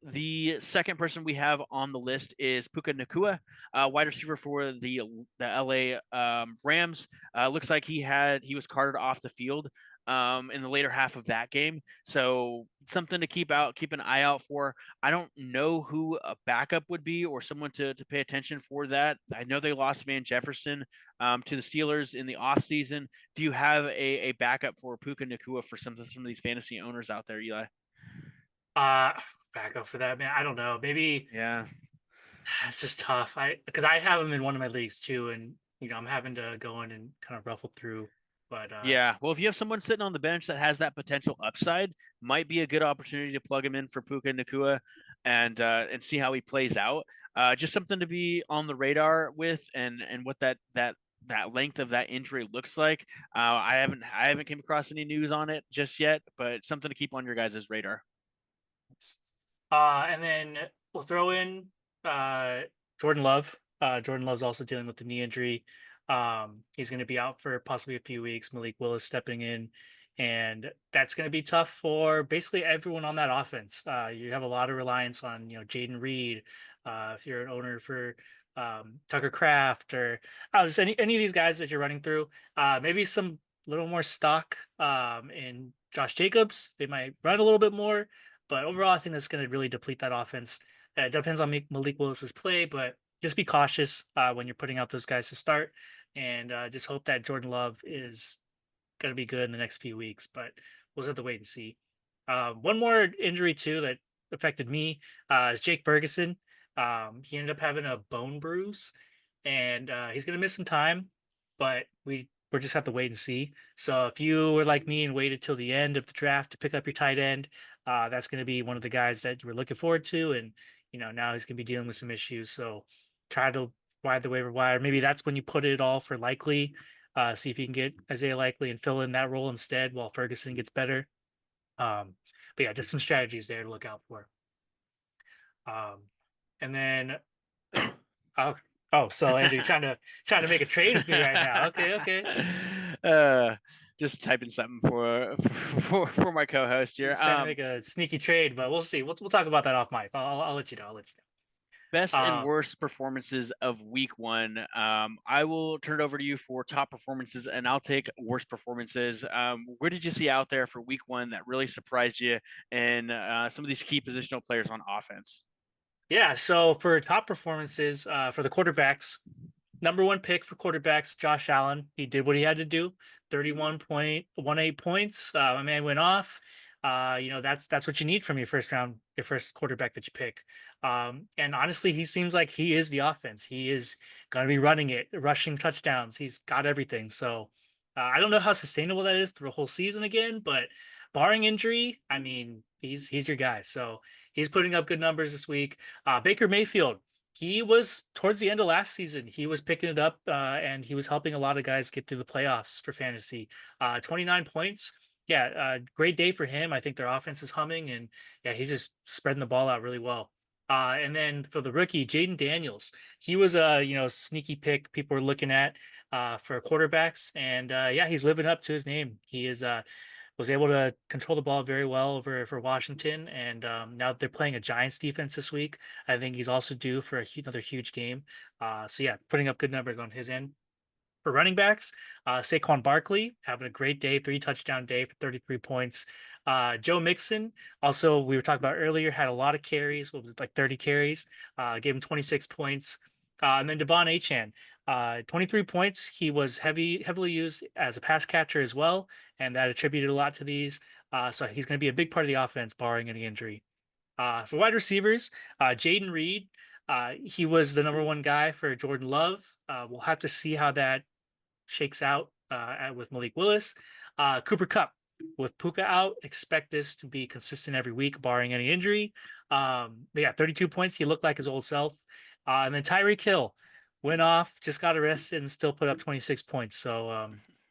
The second person we have on the list is Puka Nakua, wide receiver for the LA Rams. Looks like he was carted off the field in the later half of that game. So something to keep an eye out for. I don't know who a backup would be or someone to pay attention for that. I know they lost Van Jefferson to the Steelers in the offseason. Do you have a backup for Puka Nakua for some of these fantasy owners out there, Eli? Uh, Back up for that, man. I don't know. Maybe Yeah. it's just tough. Because I have him in one of my leagues too, and I'm having to go in and kind of ruffle through. But Yeah. Well, if you have someone sitting on the bench that has that potential upside, might be a good opportunity to plug him in for Puka Nakua and see how he plays out. Just something to be on the radar with and what that length of that injury looks like. I haven't came across any news on it just yet, but something to keep on your guys' radar. and then we'll throw in uh Jordan Love. Jordan Love's also dealing with the knee injury. He's going to be out for possibly a few weeks. Malik Willis stepping in, and that's going to be tough for basically everyone on that offense. You have a lot of reliance on Jaden Reed. If you're an owner for Tucker Craft or just any of these guys that you're running through, maybe some little more stock in Josh Jacobs. They might run a little bit more, but overall, I think that's going to really deplete that offense. It depends on Malik Willis's play, but just be cautious when you're putting out those guys to start, and just hope that Jordan Love is going to be good in the next few weeks, but we'll have to wait and see. One more injury too that affected me is Jake Ferguson. He ended up having a bone bruise, and he's going to miss some time, but we'll just have to wait and see. So if you were like me and waited till the end of the draft to pick up your tight end, that's going to be one of the guys that we're looking forward to, and now he's going to be dealing with some issues. So try to ride the waiver wire. Maybe that's when you put it all for Likely. See if you can get Isaiah Likely and fill in that role instead while Ferguson gets better. But yeah, just some strategies there to look out for. Um, and then oh, so Andrew, you're trying to make a trade with me right now. Okay, okay. uh, just typing something for my co-host here. He's trying to make a sneaky trade, but we'll see. We'll talk about that off mic. I'll let you know. I'll let you Best know. and worst performances of week one. I will turn it over to you for top performances, and I'll take worst performances. What did you see out there for week one that really surprised you, and some of these key positional players on offense? Yeah. So for top performances, for the quarterbacks, number one pick for quarterbacks, Josh Allen. He did what he had to do. 31.18 points. My man went off. That's what you need from your first quarterback that you pick. And honestly, he seems like he is the offense. He is going to be running it, rushing touchdowns. He's got everything. So I don't know how sustainable that is through a whole season again, but barring injury, I mean, he's your guy. So he's putting up good numbers this week. Baker Mayfield, he was towards the end of last season. He was picking it up, and he was helping a lot of guys get through the playoffs for fantasy. 29 points. Yeah, great day for him. I think their offense is humming, and yeah, he's just spreading the ball out really well. And then for the rookie, Jaden Daniels, he was a sneaky pick people were looking at for quarterbacks, and yeah, he's living up to his name. He is was able to control the ball very well over for Washington. And now that they're playing a Giants defense this week, I think he's also due for another huge game. So yeah, putting up good numbers on his end. For running backs, Saquon Barkley having a great day, 3 touchdown day for 33 points. Joe Mixon, also we were talking about earlier, had a lot of carries. What was it, like 30 carries? Gave him 26 points. And then Devon Achan, 23 points. He was heavily used as a pass catcher as well, and that attributed a lot to these. So he's going to be a big part of the offense, barring any injury. For wide receivers, Jaden Reed, he was the number one guy for Jordan Love. We'll have to see how that shakes out with Malik Willis. Cooper Cup with Puka out, expect this to be consistent every week, barring any injury. But yeah, 32 points. He looked like his old self. And then Tyreek Hill went off, just got arrested, and still put up 26 points. So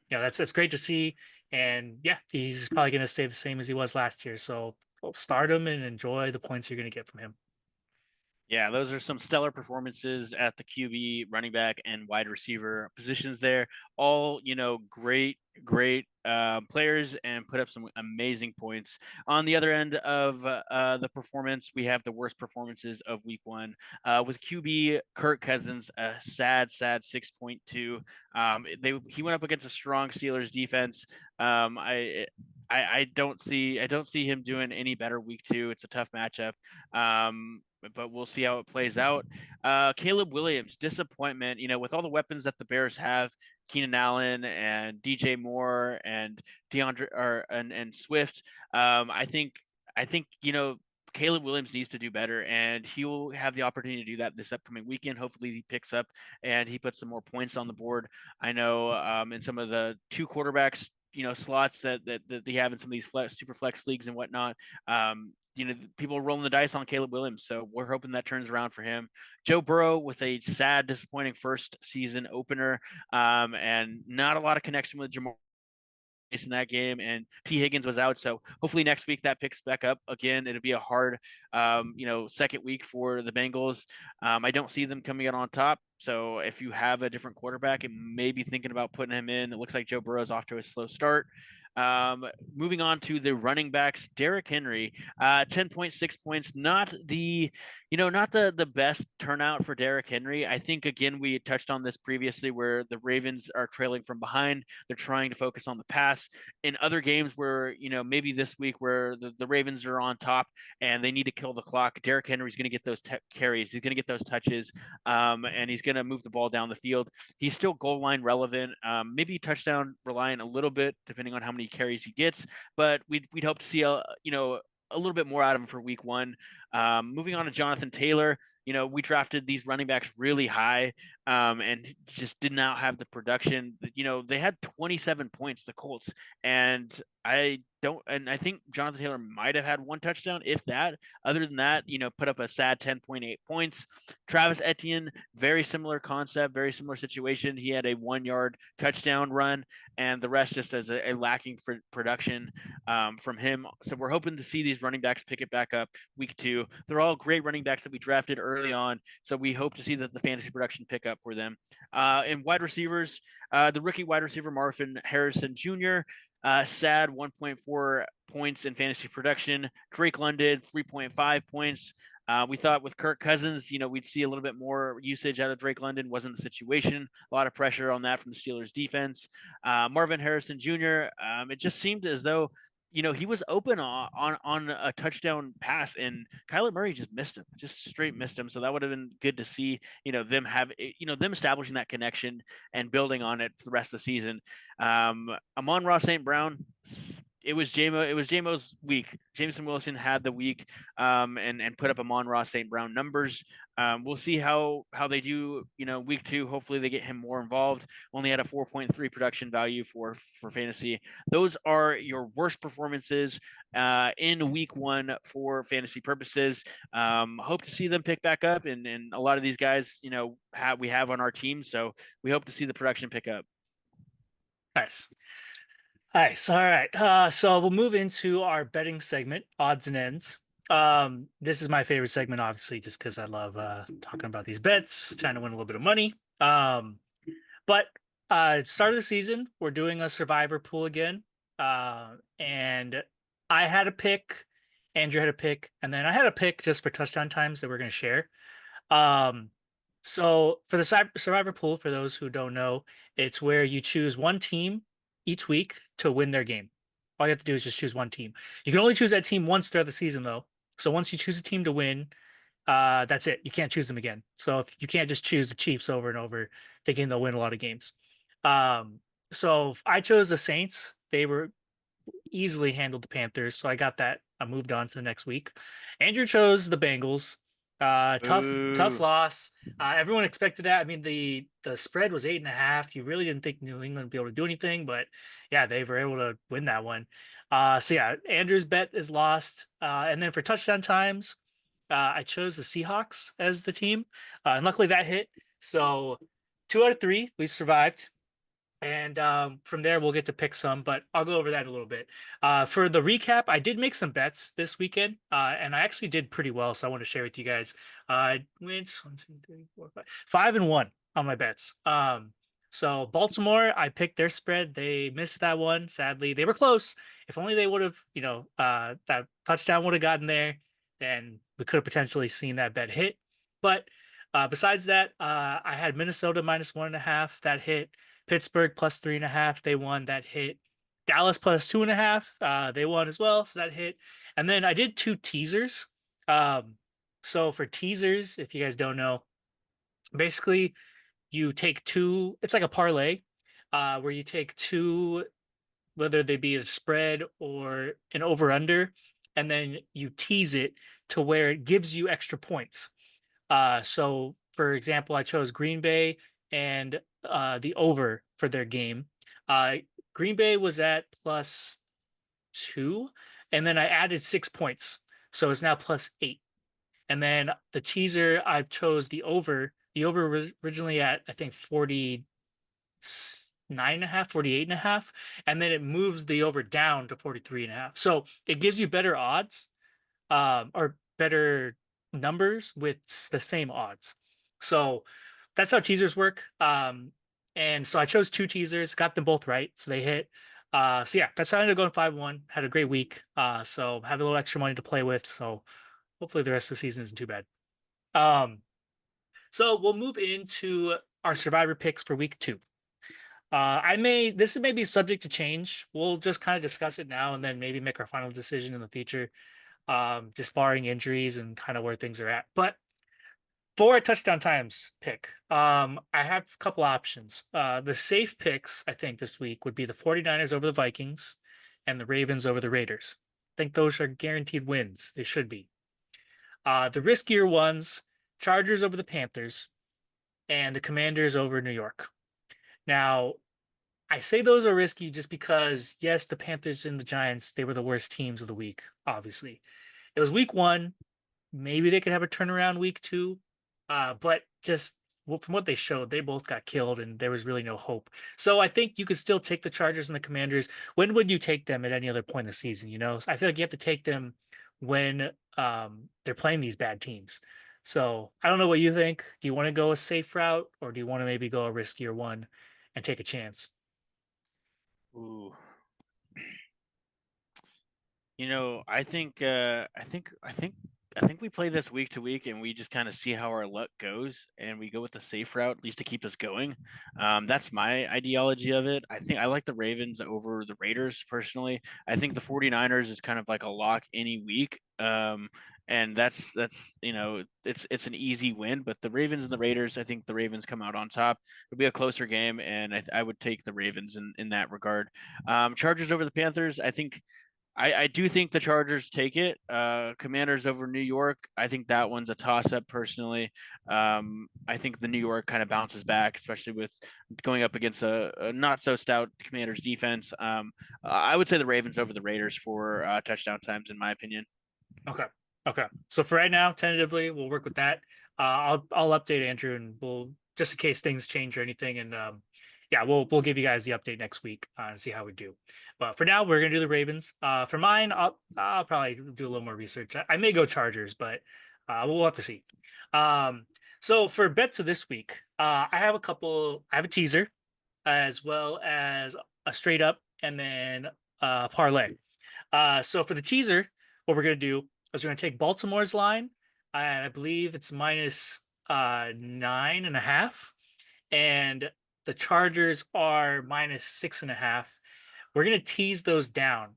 yeah, that's great to see. And yeah, he's probably going to stay the same as he was last year. So start him and enjoy the points you're going to get from him. Yeah, those are some stellar performances at the QB, running back, and wide receiver positions there. All, great players and put up some amazing points. On the other end of the performance, we have the worst performances of week one with QB Kirk Cousins, a sad 6.2. He went up against a strong Steelers defense. I don't see him doing any better week two. It's a tough matchup. But we'll see how it plays out. Caleb Williams, disappointment. With all the weapons that the Bears have, Keenan Allen and DJ Moore and and Swift. I think Caleb Williams needs to do better, and he will have the opportunity to do that this upcoming weekend. Hopefully, he picks up and he puts some more points on the board. I know in some of the two quarterbacks, slots that they have in some of these super flex leagues and whatnot. People are rolling the dice on Caleb Williams, so we're hoping that turns around for him. Joe Burrow with a sad, disappointing first season opener, and not a lot of connection with Jamar in that game, and T. Higgins was out. So hopefully next week that picks back up again. It'll be a hard, second week for the Bengals. I don't see them coming out on top. So if you have a different quarterback and maybe thinking about putting him in, it looks like Joe Burrow's off to a slow start. Moving on to the running backs, Derrick Henry, 10.6 points. Not the best turnout for Derrick Henry. I think again we touched on this previously, where the Ravens are trailing from behind. They're trying to focus on the pass. In other games where maybe this week where the Ravens are on top and they need to kill the clock, Derrick Henry's going to get those carries. He's going to get those touches, and he's going to move the ball down the field. He's still goal line relevant, maybe touchdown reliant a little bit, depending on how many carries he gets. But we'd hope to see a little bit more out of him for week one. Moving on to Jonathan Taylor, we drafted these running backs really high, and just did not have the production. They had 27 points, the Colts, and I think Jonathan Taylor might have had one touchdown, if that. Other than that, put up a sad 10.8 points. Travis Etienne, very similar concept, very similar situation. He had a 1 yard touchdown run, and the rest just as a lacking production from him. So we're hoping to see these running backs pick it back up week two. They're all great running backs that we drafted early on, so we hope to see that the fantasy production pick up for them. In wide receivers, the rookie wide receiver Marvin Harrison Jr. Sad 1.4 points in fantasy production. Drake London 3.5 points. We thought with Kirk Cousins, we'd see a little bit more usage out of Drake London. Wasn't the situation. A lot of pressure on that from the Steelers defense. Marvin Harrison Jr. It just seemed as though he was open on a touchdown pass, and Kyler Murray just missed him, just straight missed him. So that would have been good to see, them establishing that connection and building on it for the rest of the season. Amon-Ra St. Brown, it was JMO's week. Jameson Wilson had the week, and put up Amon-Ra St. Brown numbers. We'll see how they do, week two. Hopefully they get him more involved. Only had a 4.3 production value for fantasy. Those are your worst performances in week one for fantasy purposes. Hope to see them pick back up, and a lot of these guys, we have on our team. So we hope to see the production pick up. Nice. Nice. All right. So we'll move into our betting segment, odds and ends. This is my favorite segment, obviously, just because I love talking about these bets, trying to win a little bit of money. But start of the season, we're doing a survivor pool again. And I had a pick, Andrew had a pick, and then I had a pick just for touchdown times that we're going to share. So for the survivor pool, for those who don't know, it's where you choose one team each week to win their game. All you have to do is just choose one team. You can only choose that team once throughout the season, though. So once you choose a team to win, that's it. You can't choose them again. So if you can't just choose the Chiefs over and over, thinking they'll win a lot of games. So I chose the Saints. They were easily handled the Panthers, so I got that. I moved on to the next week. Andrew chose the Bengals. Tough loss. Everyone expected that. I mean, the spread was 8.5. You really didn't think New England would be able to do anything, but yeah, they were able to win that one. So yeah, Andrew's bet is lost. And then for touchdown times, I chose the Seahawks as the team, and luckily that hit. So 2 out of 3, we survived. And from there, we'll get to pick some, but I'll go over that a little bit. For the recap, I did make some bets this weekend, and I actually did pretty well, so I want to share with you guys. I went 1, 2, 3, 4, 5 and 1 on my bets. So Baltimore, I picked their spread. They missed that one, sadly. They were close. If only they would have, that touchdown would have gotten there, then we could have potentially seen that bet hit. But besides that, I had Minnesota -1.5, that hit. Pittsburgh +3.5, they won, that hit. Dallas +2.5, they won as well, so that hit. And then I did 2 teasers. So for teasers, if you guys don't know, basically you take 2. It's like a parlay, where you take 2, whether they be a spread or an over/under, and then you tease it to where it gives you extra points. So for example, I chose Green Bay and the over for their game. Green Bay was at +2, and then I added 6 points, so it's now +8. And then the teaser, I chose the over. The over was originally at, I think, 49.5, 48.5, and then it moves the over down to 43.5. So it gives you better odds, or better numbers with the same odds. So that's how teasers work. And so I chose 2 teasers, got them both right, so they hit. So yeah, that's how I ended up going 5-1. Had a great week. So have a little extra money to play with. So hopefully the rest of the season isn't too bad. Um, so we'll move into our survivor picks for week 2. This may be subject to change. We'll just kind of discuss it now and then maybe make our final decision in the future. Just barring injuries and kind of where things are at. But for a touchdown times pick, I have a couple options. The safe picks, I think, this week would be the 49ers over the Vikings and the Ravens over the Raiders. I think those are guaranteed wins. They should be. The riskier ones, Chargers over the Panthers and the Commanders over New York. Now, I say those are risky just because, yes, the Panthers and the Giants, they were the worst teams of the week, obviously. It was week 1. Maybe they could have a turnaround week 2. But just from what they showed, they both got killed and there was really no hope. So I think you could still take the Chargers and the Commanders. When would you take them at any other point in the season? So I feel like you have to take them when they're playing these bad teams. So I don't know what you think. Do you want to go a safe route or do you want to maybe go a riskier one and take a chance? Ooh. I think we play this week to week, and we just kind of see how our luck goes, and we go with the safe route, at least to keep us going. That's my ideology of it. I think I like the Ravens over the Raiders personally. I think the 49ers is kind of like a lock any week. And that's it's an easy win, but the Ravens and the Raiders, I think the Ravens come out on top. It'll be a closer game, and I would take the Ravens in that regard. Chargers over the Panthers, I do think the Chargers take it. Commanders over New York. I think that one's a toss up personally. I think the New York kind of bounces back, especially with going up against a not so stout Commanders defense. I would say the Ravens over the Raiders for touchdown times, in my opinion. Okay. Okay. So for right now, tentatively, we'll work with that. I'll update Andrew and we'll just in case things change or anything. And yeah, we'll give you guys the update next week and see how we do. But for now, we're gonna do the Ravens. For mine, I'll probably do a little more research. I may go Chargers, but we'll have to see. Um, so for bets of this week, I have a couple. I have a teaser as well as a straight up and then parlay. So for the teaser, what we're going to do is we're going to take Baltimore's line. And I believe it's minus 9.5. And the Chargers are minus 6.5. We're going to tease those down.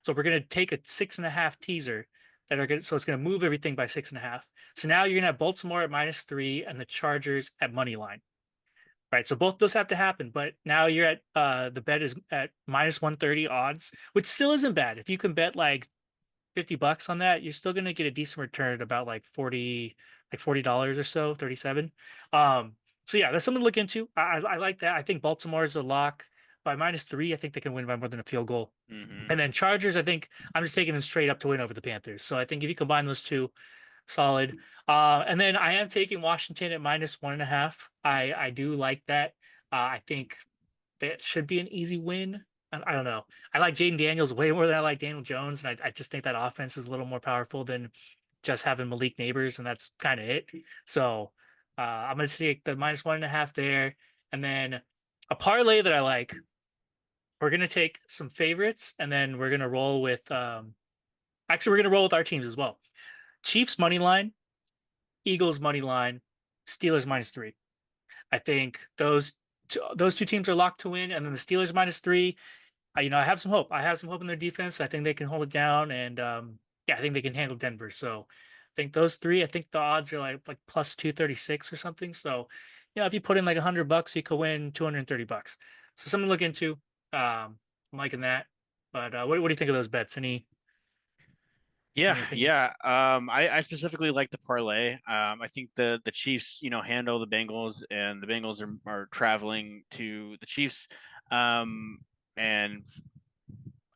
So we're going to take a 6.5 teaser that are going to, so it's going to move everything by 6.5. So now you're going to have Baltimore at -3 and the Chargers at money line. Right. So both those have to happen, but now you're at the bet is at -130 odds, which still isn't bad. If you can bet like $50 on that, you're still gonna get a decent return at about like $40 or so, 37. So yeah, that's something to look into. I like that. I think Baltimore is a lock by -3. I think they can win by more than a field goal. Mm-hmm. And then Chargers, I think I'm just taking them straight up to win over the Panthers. So I think if you combine those two, solid. And then I am taking Washington at -1.5. I do like that. I think that should be an easy win. I don't know. I like Jaden Daniels way more than I like Daniel Jones, and I just think that offense is a little more powerful than just having Malik Neighbors, and that's kind of it. So I'm going to take the -1.5 there, and then a parlay that I like. We're going to take some favorites, and then we're going to roll with. Actually, we're going to roll with our teams as well. Chiefs money line, Eagles money line, Steelers -3. I think those two teams are locked to win, and then the Steelers -3. I have some hope. I have some hope in their defense. I think they can hold it down, and yeah, I think they can handle Denver. So I think those three. I think the odds are like plus 236 or something. So if you put in like $100, you could win $230. So something to look into. I'm liking that. But what do you think of those bets? Any Yeah, opinion? yeah. I specifically like the parlay. I think the Chiefs, handle the Bengals, and the Bengals are traveling to the Chiefs. And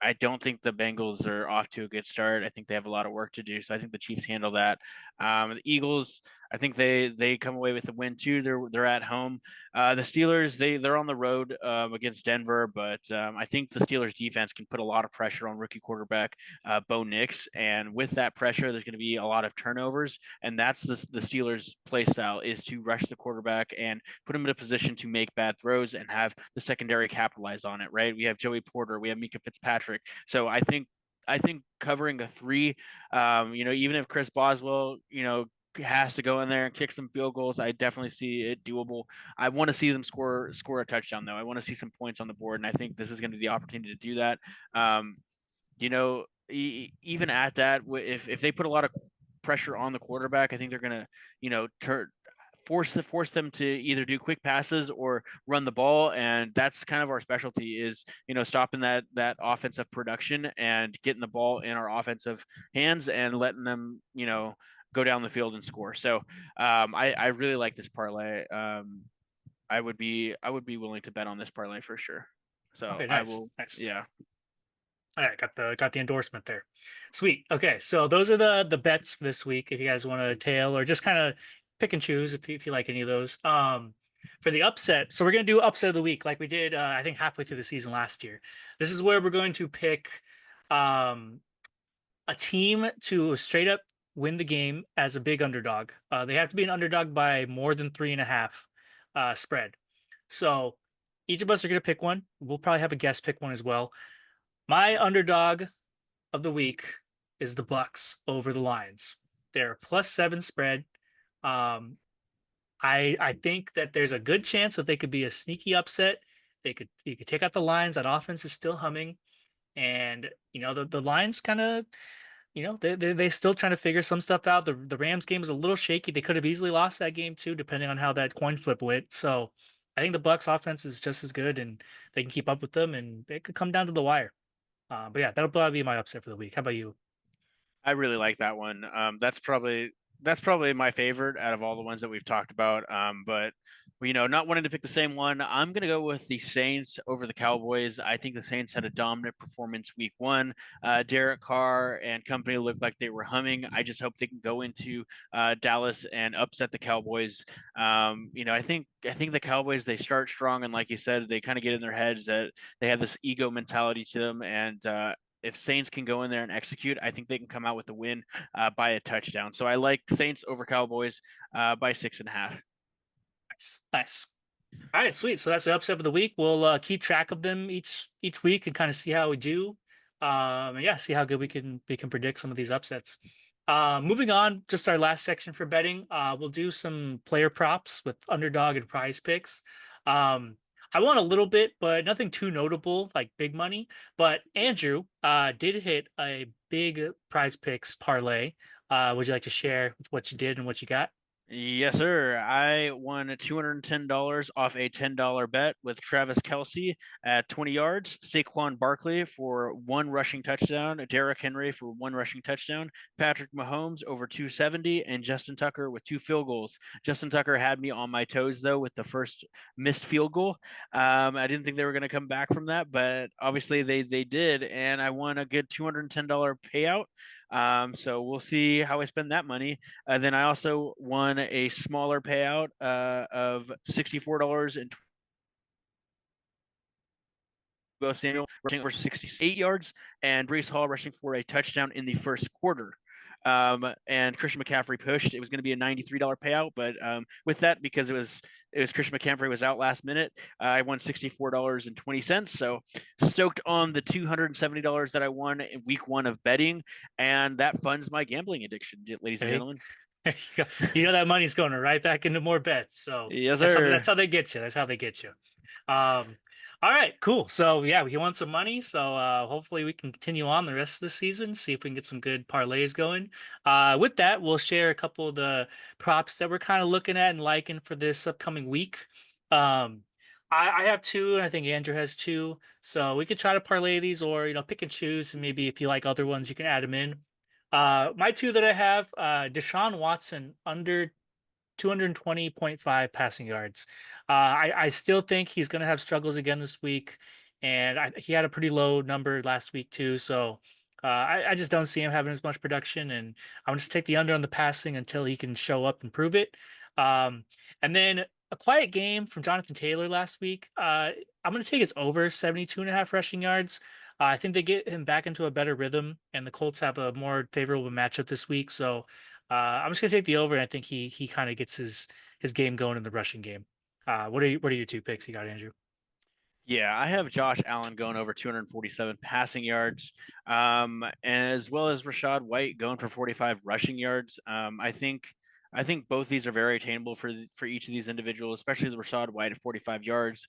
I don't think the Bengals are off to a good start. I think they have a lot of work to do. So I think the Chiefs handle that. The Eagles, I think they come away with the win too. They're at home. The Steelers, they're on the road against Denver, but I think the Steelers defense can put a lot of pressure on rookie quarterback Bo Nix, and with that pressure, there's going to be a lot of turnovers, and that's the Steelers' play style is to rush the quarterback and put him in a position to make bad throws and have the secondary capitalize on it. Right? We have Joey Porter, we have Mika Fitzpatrick, so I think covering a three, even if Chris Boswell, has to go in there and kick some field goals, I definitely see it doable. I want to see them score a touchdown though. I want to see some points on the board, and I think this is going to be the opportunity to do that. Um, even at that, if they put a lot of pressure on the quarterback, I think they're going to, force them to either do quick passes or run the ball, and that's kind of our specialty is stopping that offensive production and getting the ball in our offensive hands and letting them go down the field and score. So I really like this parlay. I would be willing to bet on this parlay for sure. So Okay, I nice, will, nice. yeah. All right, got the endorsement there. Sweet. Okay, so those are the bets for this week. If you guys want to tail or just kind of pick and choose if you like any of those. For the upset, so we're gonna do upset of the week like we did I think halfway through the season last year. This is where we're going to pick um a team to straight up win the game as a big underdog. They have to be an underdog by more than 3.5 spread. So each of us are gonna pick one. We'll probably have a guest pick one as well. My underdog of the week is the Bucks over the Lions. They're +7 spread. Um, I think that there's a good chance that they could be a sneaky upset. You could take out the Lions. That offense is still humming, and the Lions kind of they still trying to figure some stuff out. The Rams game is a little shaky. They could have easily lost that game too, depending on how that coin flip went. So I think the Bucks offense is just as good, and they can keep up with them, and it could come down to the wire. But yeah, that'll probably be my upset for the week. How about you? I really like that one. That's probably my favorite out of all the ones that we've talked about. But not wanting to pick the same one, I'm gonna go with the Saints over the Cowboys. I think the Saints had a dominant performance week one. Derek Carr and company looked like they were humming. I just hope they can go into Dallas and upset the Cowboys. I think the Cowboys they start strong, and like you said, they kind of get in their heads that they have this ego mentality to them, and if Saints can go in there and execute, I think they can come out with a win by a touchdown. So I like Saints over Cowboys by 6.5. Nice, nice. All right, sweet. So that's the upset of the week. We'll keep track of them each week and kind of see how we do. And yeah, see how good we can predict some of these upsets. Moving on, just our last section for betting. We'll do some player props with underdog and prize picks. Um, I won a little bit, but nothing too notable, like big money. But Andrew did hit a big prize picks parlay. Would you like to share what you did and what you got? Yes, sir. I won $210 off a $10 bet with Travis Kelsey at 20 yards, Saquon Barkley for one rushing touchdown, Derrick Henry for one rushing touchdown, Patrick Mahomes over 270, and Justin Tucker with two field goals. Justin Tucker had me on my toes, though, with the first missed field goal. I didn't think they were going to come back from that, but obviously they did, and I won a good $210 payout. So we'll see how I spend that money. Then I also won a smaller payout of $64 and Samuel rushing for 68 yards and Brees Hall rushing for a touchdown in the first quarter. And Christian McCaffrey pushed. It was going to be a $93 payout, but with that, because it was Christian McCaffrey was out last minute, I won $64.20. So stoked on the $270 that I won in week one of betting, and that funds my gambling addiction, ladies and Hey, gentlemen. there you go. That money's going right back into more bets. So Yes, that's sir. how they get you. That's how they get you. Um, all right, cool. So yeah, we want some money. So hopefully we can continue on the rest of the season, see if we can get some good parlays going. With that, we'll share a couple of the props that we're kind of looking at and liking for this upcoming week. Um, I have two, and I think Andrew has two. So we could try to parlay these, or pick and choose, and maybe if you like other ones, you can add them in. My two that I have, Deshaun Watson under 220.5 passing yards. I still think he's going to have struggles again this week. and he had a pretty low number last week too. So I just don't see him having as much production, and I'm just take the under on the passing until he can show up and prove it. Um, and then a quiet game from Jonathan Taylor last week. I'm going to take his over 72.5 rushing yards. I think they get him back into a better rhythm, and the Colts have a more favorable matchup this week. So I'm just going to take the over, and I think he kind of gets his game going in the rushing game. What are your two picks you got, Andrew? Yeah, I have Josh Allen going over 247 passing yards, as well as Rashad White going for 45 rushing yards. I think both these are very attainable for each of these individuals, especially the Rashad White at 45 yards.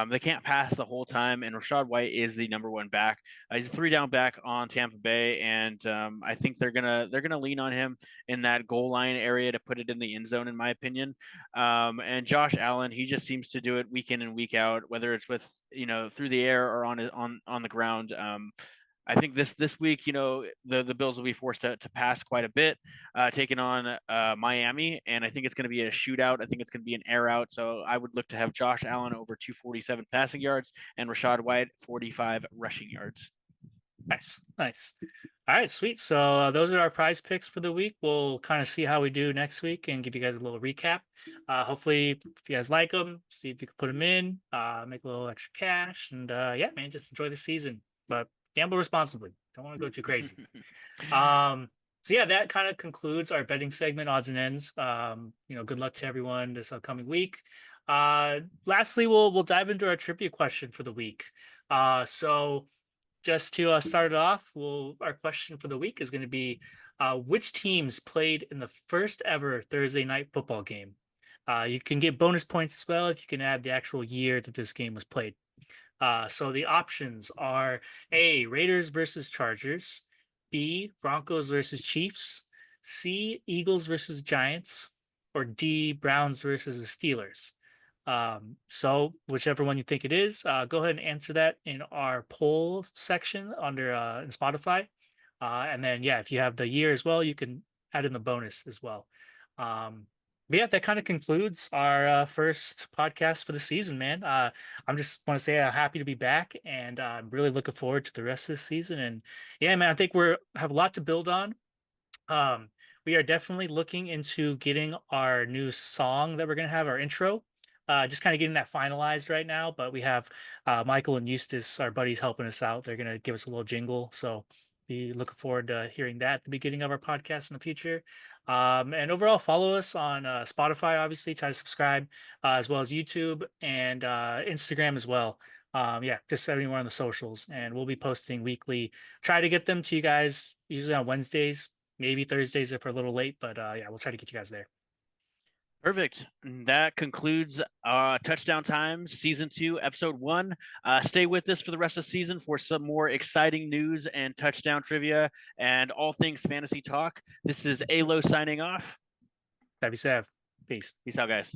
They can't pass the whole time, and Rashad White is the number one back. He's a three down back on Tampa Bay, and I think they're gonna lean on him in that goal line area to put it in the end zone, in my opinion. And Josh Allen, he just seems to do it week in and week out, whether it's with through the air or on the ground. I think this week, the Bills will be forced to pass quite a bit, taking on Miami, and I think it's going to be a shootout. I think it's going to be an air out. So I would look to have Josh Allen over 247 passing yards and Rashad White 45 rushing yards. Nice, nice. All right, sweet. So those are our prize picks for the week. We'll kind of see how we do next week and give you guys a little recap. Hopefully, if you guys like them, see if you can put them in, make a little extra cash, and yeah, man, just enjoy the season. But gamble responsibly. Don't want to go too crazy. So yeah, that kind of concludes our betting segment, odds and ends. Good luck to everyone this upcoming week. Lastly, we'll dive into our trivia question for the week. So just to start it off, our question for the week is going to be which teams played in the first ever Thursday night football game? You can get bonus points as well if you can add the actual year that this game was played. So the options are A, Raiders versus Chargers, B, Broncos versus Chiefs, C, Eagles versus Giants, or D, Browns versus the Steelers. So whichever one you think it is, go ahead and answer that in our poll section under in Spotify. And then yeah, if you have the year as well, you can add in the bonus as well. But yeah, that kind of concludes our first podcast for the season, man. I'm just want to say I'm happy to be back, and I'm really looking forward to the rest of the season. And yeah, man, I think we have a lot to build on. Um, we are definitely looking into getting our new song that we're gonna have, our intro. Just kind of getting that finalized right now, but we have Michael and Eustace, our buddies, helping us out. They're gonna give us a little jingle, so be looking forward to hearing that at the beginning of our podcast in the future. And overall, follow us on Spotify. Obviously, try to subscribe as well as YouTube and Instagram as well. Yeah, just everywhere on the socials, and we'll be posting weekly. Try to get them to you guys usually on Wednesdays, maybe Thursdays if we're a little late, but yeah, we'll try to get you guys there. Perfect. That concludes Touchdown Times Season 2, Episode 1. Stay with us for the rest of the season for some more exciting news and touchdown trivia and all things fantasy talk. This is Alo signing off. That'd be Sav. Peace. Peace out, guys.